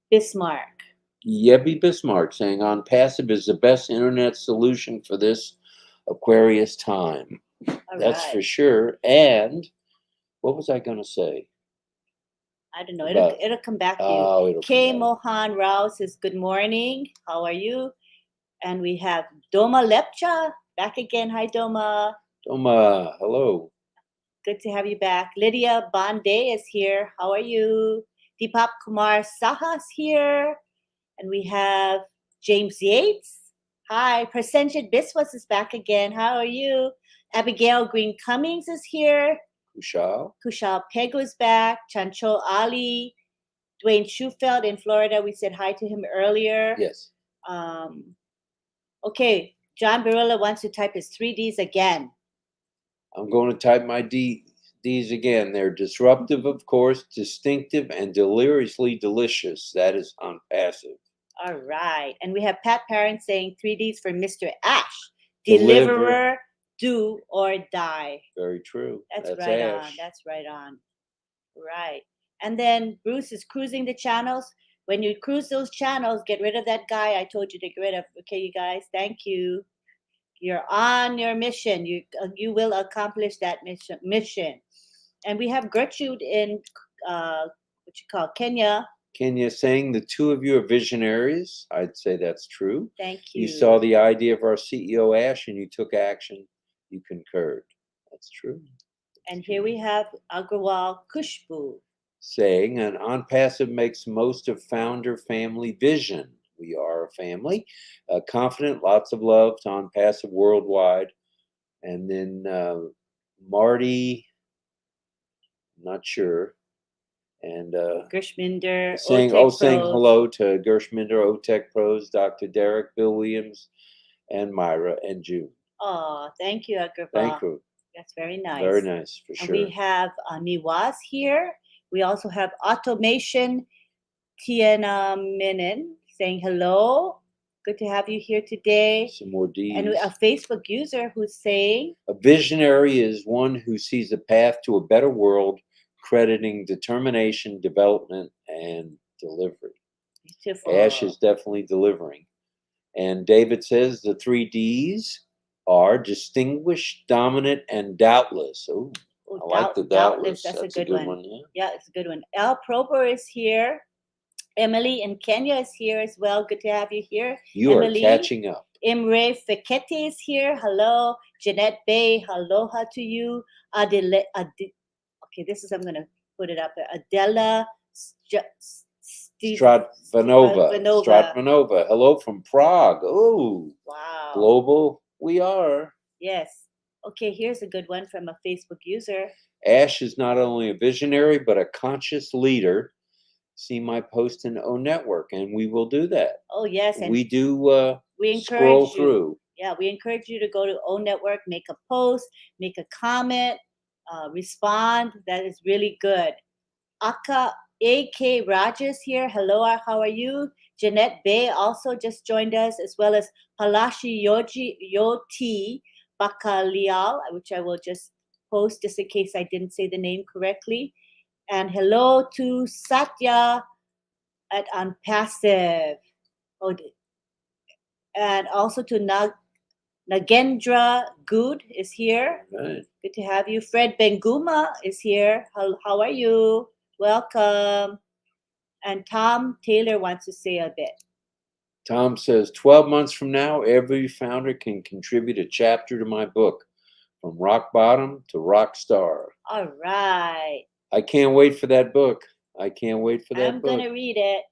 Bismarck. Yebby Bismarck saying, on passive is the best internet solution for this Aquarius time. That's for sure. And what was I going to say? I don't know. It'll come back to you. K. Mohan Rao says, good morning. How are you? And we have Doma Lepcha back again. Hi, Doma. Doma, hello. Good to have you back. Lydia Bonday is here. How are you? Deepak Kumar Saha's here. And we have James Yates. Hi. Prasenjit Biswas is back again. How are you? Abigail Green Cummings is here. Kushal Pego is back. Chancho Ali. Dwayne Schufeld in Florida. We said hi to him earlier. Yes. Okay. John Barilla wants to type his 3Ds again. I'm going to type my These again, they're disruptive, of course, distinctive, and deliriously delicious. That is on passive. All right. And we have Pat Parent saying 3Ds for Mr. Ash. Deliver. Deliverer, do or die. Very true. That's right Ash. on. That's right on. Right. And then Bruce is cruising the channels. When you cruise those channels, get rid of that guy I told you to get rid of. Okay, you guys. Thank you. You're on your mission. You will accomplish that mission. And we have Gertrude in Kenya. Kenya saying the two of you are visionaries. I'd say that's true. Thank you. You saw the idea of our CEO Ash and you took action. You concurred. That's true. And here we have Agrawal Kushbu saying an on-passive makes most of founder family vision. We are a family, confident, lots of love to on-passive worldwide. And then Marty, not sure, and Gershminder, saying hello to Gershminder, OTEC Pros, Dr. Derek, Bill Williams, and Myra and June. Oh, thank you, Agrawal. Thank you. That's very nice. Very nice, for sure. And we have Niwaz here. We also have Automation Tianaminen saying hello. Good to have you here today. Some more D's. And a Facebook user who's saying, a visionary is one who sees a path to a better world, crediting determination, development, and delivery. Beautiful. Ash is definitely delivering. And David says the 3 Ds are distinguished, dominant, and doubtless. Oh, I like the doubtless. That's a good one. Yeah, it's a good one. El Prober is here. Emily in Kenya is here as well. Good to have you here. You Emily, are catching up. Imre Fekete is here. Hello. Jeanette Bay, aloha to you. Okay, I'm going to put it up there. Adela Stratvanova. Hello from Prague. Oh, wow. Global, we are. Yes. Okay, here's a good one from a Facebook user. Ash is not only a visionary, but a conscious leader. See my post in O Network, and we will do that. Oh, yes. And we do we scroll through. Yeah, we encourage you to go to O Network, make a post, make a comment, respond. That is really good. A.K. Rogers here. Hello, how are you? Jeanette Bay also just joined us, as well as Palashi Yoti Bakalial, which I will just post just in case I didn't say the name correctly. And hello to Satya at Unpassive. Oh, and also to Nagendra Good is here. Right. Good to have you. Fred Benguma is here. How are you? Welcome. And Tom Taylor wants to say a bit. Tom says, 12 months from now, every founder can contribute a chapter to my book, from rock bottom to rock star. All right. I can't wait for that book. I'm going to read it.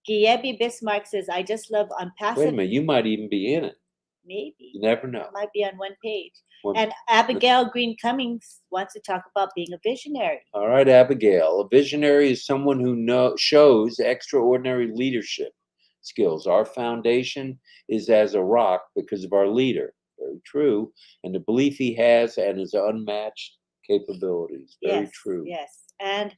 Giebi Bismarck says, I just love Unpassive. Wait a minute, you might even be in it. Maybe. You never know. It might be on one page. And Abigail Green Cummings wants to talk about being a visionary. All right, Abigail. A visionary is someone who shows extraordinary leadership skills. Our foundation is as a rock because of our leader. Very true. And the belief he has and his unmatched capabilities. Very true. Yes. And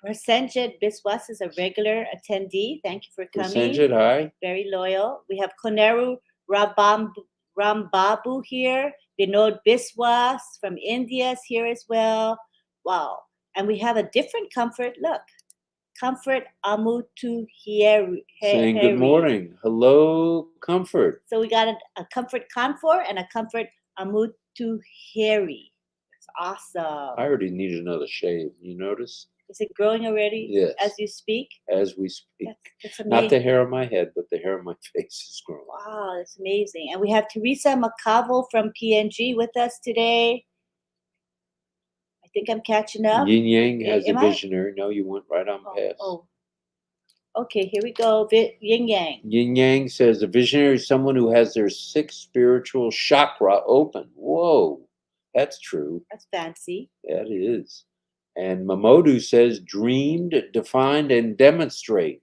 Prasenjit Biswas is a regular attendee. Thank you for coming. Prasenjit, hi. Very loyal. We have Koneru Rambabu here. Vinod Biswas from India is here as well. Wow. And we have a different Comfort. Look. Comfort Amutu Hieri. Saying good morning. Hello, Comfort. So we got a Comfort Confor and a Comfort Amutu Hieri. That's awesome. I already need another shave. You notice? Is it growing already? Yes. As you speak? As we speak. That's amazing. Not the hair on my head, but the hair on my face is growing. Wow, that's amazing. And we have Teresa McCavel from PNG with us today. I think I'm catching up. Yin Yang has a visionary. No, you went right on past. Oh. Okay, here we go. Yin Yang. Yin Yang says a visionary is someone who has their 6th spiritual chakra open. Whoa, that's true. That's fancy. That is. And Mamodu says dreamed, defined, and demonstrate.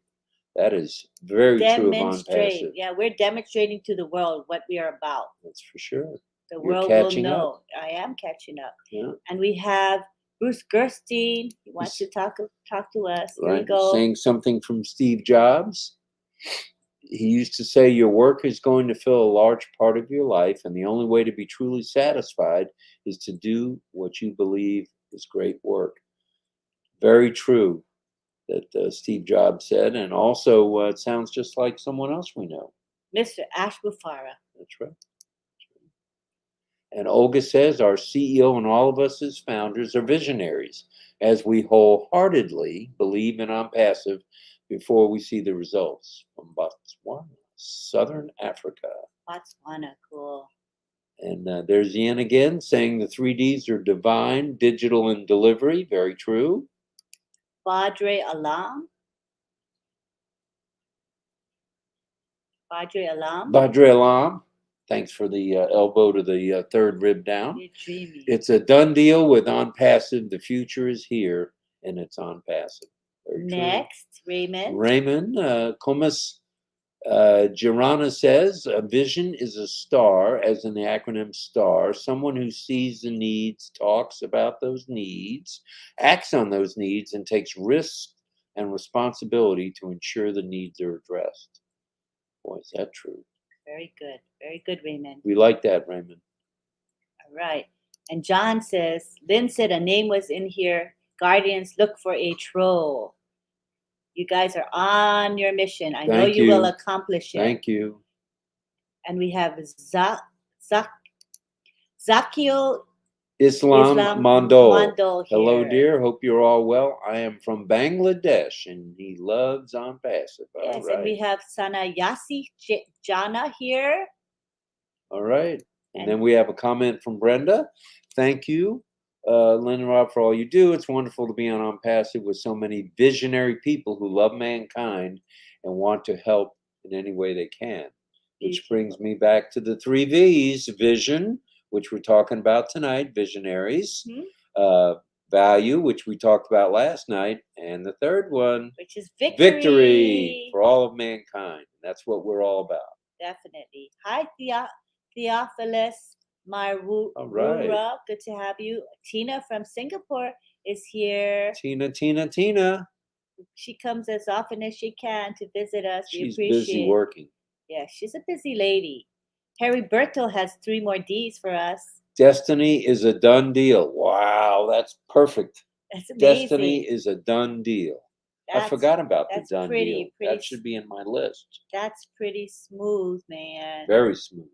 That is very true of on-passive. Yeah, we're demonstrating to the world what we are about. That's for sure. The world will know. I am catching up. Yeah. And we have Bruce Gerstein, he wants to talk to us. Here we Right, go. saying something from Steve Jobs. He used to say, your work is going to fill a large part of your life, and the only way to be truly satisfied is to do what you believe is great work. Very true that Steve Jobs said, and also it sounds just like someone else we know. Mr. Ashbufara. That's right. And Olga says, our CEO and all of us as founders are visionaries, as we wholeheartedly believe in On Passive before we see the results. From Botswana, Southern Africa. Botswana, cool. And there's Ian again saying the 3Ds are divine, digital, and delivery. Very true. Badre Alam. Badre Alam. Badre Alam. Thanks for the elbow to the third rib down. You're dreamy. It's a done deal with On Passive. The future is here, and it's On Passive. Very Next, true. Raymond. Raymond, Comas Girana says, a vision is a star, as in the acronym STAR, someone who sees the needs, talks about those needs, acts on those needs, and takes risks and responsibility to ensure the needs are addressed. Boy, is that true. Very good. Very good, Raymond. We like that, Raymond. All right. And John says, Lynn said a name was in here. Guardians, look for a troll. You guys are on your mission. I know you will accomplish it. Thank you. And we have Zakio Islam Mondo. here. Hello, dear. Hope you're all well. I am from Bangladesh, and he loves On Passive. Yes, all right. And we have Sanayasi Jana here. All right. And then we have a comment from Brenda. Thank you, Lynn Rob, for all you do. It's wonderful to be on Passive with so many visionary people who love mankind and want to help in any way they can. Which brings me back to the 3 V's: vision, which we're talking about tonight, visionaries, value, which we talked about last night, and the third one, which is victory. Victory for all of mankind. That's what we're all about. Definitely. Hi, Theophilus Marura. Right. Good to have you. Tina from Singapore is here. Tina. She comes as often as she can to visit us. She's busy working. Yeah, she's a busy lady. Harry Berto has 3 more D's for us. Destiny is a done deal. Wow, that's perfect. That's amazing. Destiny is a done deal. I forgot about the done deal. That should be in my list. That's pretty smooth, man. Very smooth.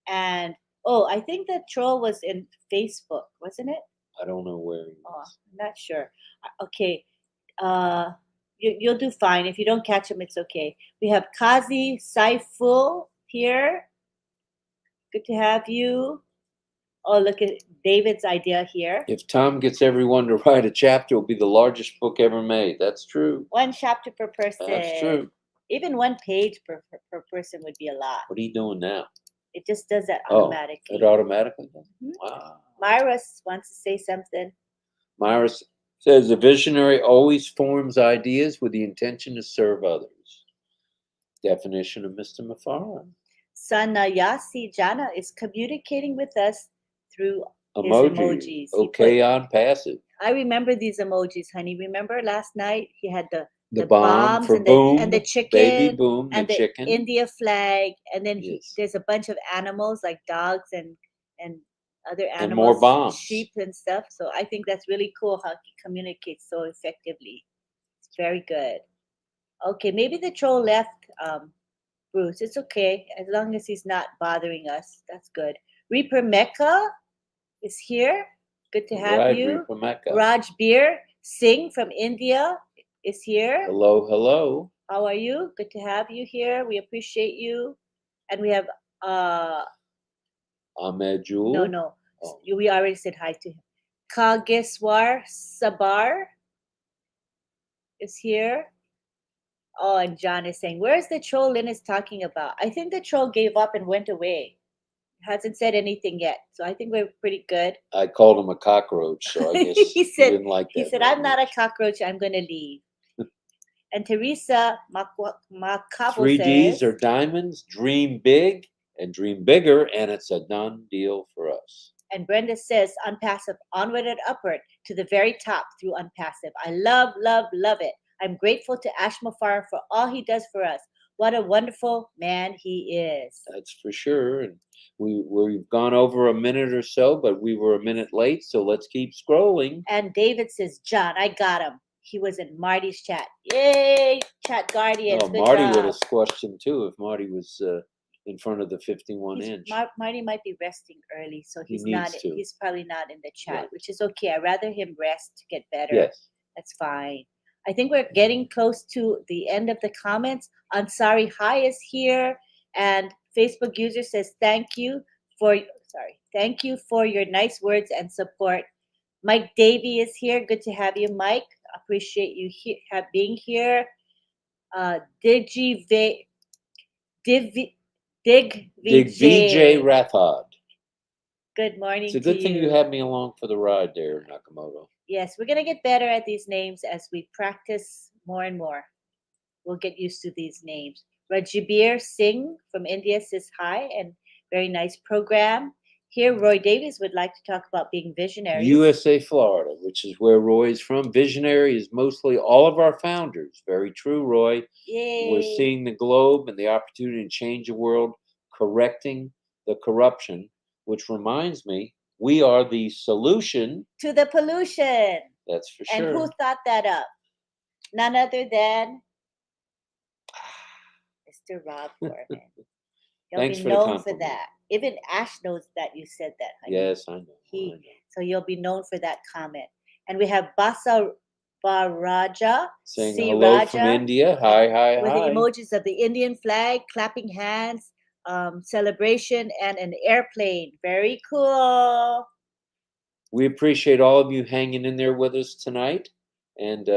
And I think that troll was in Facebook, wasn't it? I don't know where he is. I'm not sure. Okay. You'll do fine. If you don't catch him, it's okay. We have Kazi Saiful here. Good to have you. Oh, look at David's idea here. If Tom gets everyone to write a chapter, it'll be the largest book ever made. That's true. 1 chapter per person. That's true. Even 1 page per person would be a lot. What are you doing now? It just does that automatically. It automatically does? Mm-hmm. Wow. Myra wants to say something. Myra says, a visionary always forms ideas with the intention to serve others. Definition of Mr. Mafara. Sanayasi Jana is communicating with us through emojis. Okay, On Passive. I remember these emojis, honey. Remember last night he had the bomb for and boom, and the chicken, baby boom, and the chicken, India flag, and then there's a bunch of animals like dogs and other animals, and more bombs, sheep and stuff. So I think that's really cool how he communicates so effectively. It's very good. Okay, maybe the troll left, Bruce. It's okay as long as he's not bothering us. That's good. Reaper Mecca is here. Good to have you. Reaper Mecca. Raj Beer Singh from India is here. Hello. How are you? Good to have you here. We appreciate you. And we have Ahmed Jewel. No. Oh. We already said hi to him. Kageswar Sabar is here. Oh, and John is saying, where's the troll Lynn is talking about? I think the troll gave up and went away. Hasn't said anything yet. So I think we're pretty good. I called him a cockroach, so I guess he didn't like that. He said, I'm not a cockroach. I'm going to leave. And Teresa Macabo 3Ds says, are diamonds. Dream big and dream bigger, and it's a done deal for us. And Brenda says, unpassive, onward and upward to the very top through unpassive. I love, love, love it. I'm grateful to Ashmafar for all he does for us. What a wonderful man he is. That's for sure. And we've gone over a minute or so, but we were a minute late, so let's keep scrolling. And David says, John, I got him. He was in Marty's chat. Yay, chat guardians. Oh, Good Marty job. would have squashed him too if Marty was in front of the 51-inch. Marty might be resting early, so He he's needs not. to. He's probably not in the chat, Right. which is okay. I'd rather him rest to get better. Yes. That's fine. I think we're getting close to the end of the comments. Ansari Hi is here, and Facebook user says thank you for your nice words and support. Mike Davey is here. Good to have you, Mike. Appreciate you being here. Dig VJ Rathod. Good morning. It's a good thing you had me along for the ride there, Nakamoto. Yes, we're gonna get better at these names as we practice more and more. We'll get used to these names. Rajibir Singh from India says hi and very nice program. Here, Roy Davies would like to talk about being visionaries. USA, Florida, which is where Roy is from. Visionary is mostly all of our founders. Very true, Roy. Yay. We're seeing the globe and the opportunity to change the world, correcting the corruption, which reminds me, we are the solution to the pollution. That's for and sure. And who thought that up? None other than Mr. Rob Gorman. Thanks be for known the for that. Even Ash knows that you said that. Yes, I know. So you'll be known for that comment. And we have Basa Baraja saying hello Raja, from India. Hi, hi, with hi. the emojis of the Indian flag, clapping hands, celebration, and an airplane. Very cool. We appreciate all of you hanging in there with us tonight. And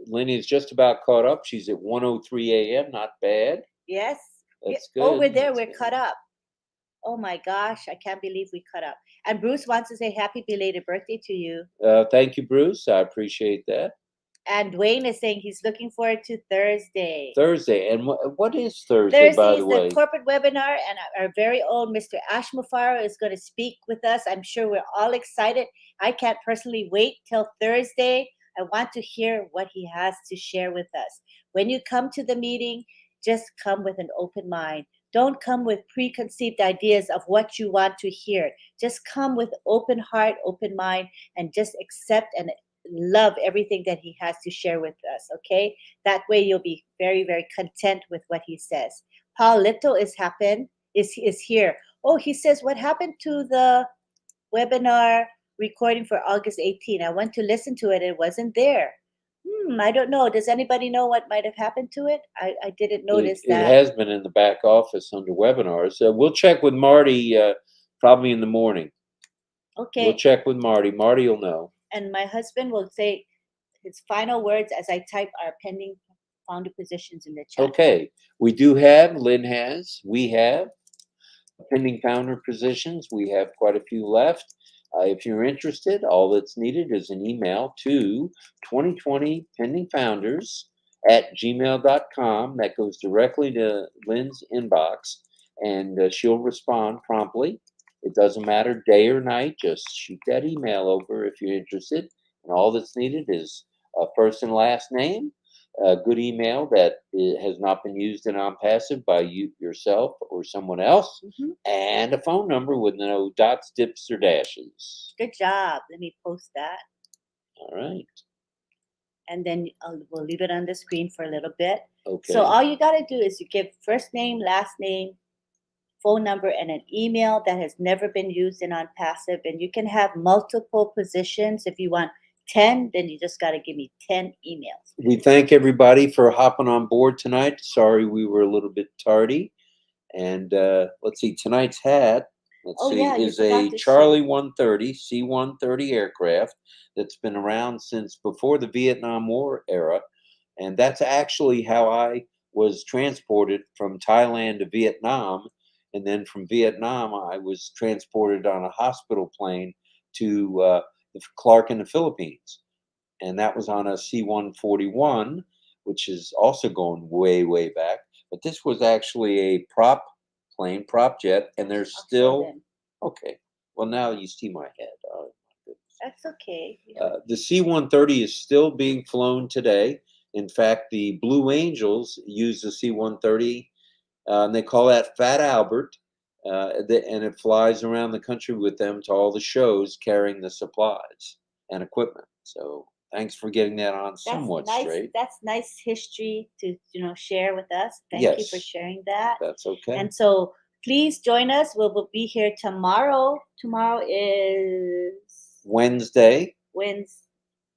Lenny is just about caught up. She's at 1:03 a.m. Not bad. Yes. That's good. Over there, That's we're good. caught up. Oh my gosh, I can't believe we caught up. And Bruce wants to say happy belated birthday to you. Thank you, Bruce. I appreciate that. And Dwayne is saying he's looking forward to Thursday. Thursday. And what is Thursday, by the way? Thursday is the corporate webinar, and our very own Mr. Ash Mufaro is going to speak with us. I'm sure we're all excited. I can't personally wait till Thursday. I want to hear what he has to share with us. When you come to the meeting, just come with an open mind. Don't come with preconceived ideas of what you want to hear. Just come with open heart, open mind, and just accept and love everything that he has to share with us, okay? That way you'll be very, very content with what he says. Paul Little is here. Oh, he says, what happened to the webinar recording for August 18? I went to listen to it. It wasn't there. I don't know. Does anybody know what might have happened to it? I didn't notice that. It has been in the back office under webinars. We'll check with Marty probably in the morning. Okay. We'll check with Marty. Marty will know. And my husband will say his final words as I type our pending founder positions in the chat. Okay. We have pending founder positions. We have quite a few left. If you're interested, all that's needed is an email to 2020pendingfounders@gmail.com. That goes directly to Lynn's inbox, and she'll respond promptly. It doesn't matter day or night. Just shoot that email over if you're interested. And all that's needed is a first and last name, a good email that has not been used in OnPassive by you yourself or someone else, and a phone number with no dots, dips, or dashes. Good job. Let me post that. All right. And then we'll leave it on the screen for a little bit. Okay. So all you got to do is you give first name, last name, phone number, and an email that has never been used in OnPassive. And you can have multiple positions. If you want 10, then you just got to give me 10 emails. We thank everybody for hopping on board tonight. Sorry we were a little bit tardy. And let's see, tonight's hat, is a Charlie 130, C-130 aircraft that's been around since before the Vietnam War era. And that's actually how I was transported from Thailand to Vietnam. And then from Vietnam, I was transported on a hospital plane to Clark in the Philippines. And that was on a C-141, which is also going way, way back. But this was actually a prop jet, and there's still... Okay. Well, now you see my head. Oh, my goodness. That's okay. The C-130 is still being flown today. In fact, the Blue Angels use the C-130, and they call that Fat Albert, and it flies around the country with them to all the shows carrying the supplies and equipment. So thanks for getting that on That's somewhat nice. straight. That's nice history to share with us. Thank you for Yes, sharing that. that's okay. And so please join us. We'll be here tomorrow. Tomorrow is Wednesday. Wednesday.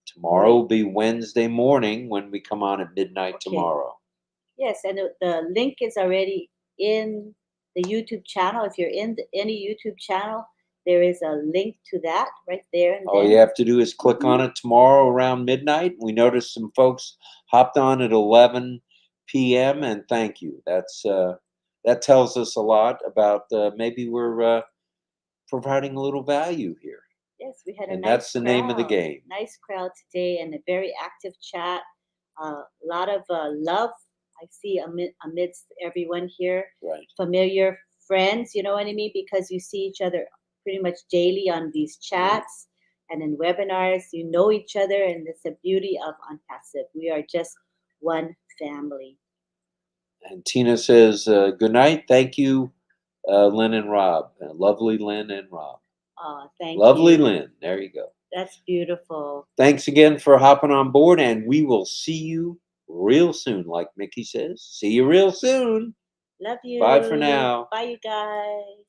Tomorrow will be Wednesday morning when we come on at midnight Okay. tomorrow. Yes, and the link is already in the YouTube channel. If you're in any YouTube channel, there is a link to that right there. And All then you have to do is click on it tomorrow around midnight. We noticed some folks hopped on at 11 p.m. and thank you. That tells us a lot about maybe we're providing a little value here, yes, we had a and nice that's the name of the crowd. game. Nice crowd today, and a very active chat. A lot of love I see amidst everyone here. Right. Familiar friends, you know what I mean? Because you see each other pretty much daily on these chats and in webinars. You know each other, and it's the beauty of Unpassive. We are just one family. And Tina says, "Good night. Thank you, Lynn and Rob. Lovely Lynn and Rob. Thank Lovely you. Lynn. There you go. That's beautiful. Thanks again for hopping on board, and we will see you real soon, like Mickey says. See you real soon. Love you. Bye for now. Bye, you guys.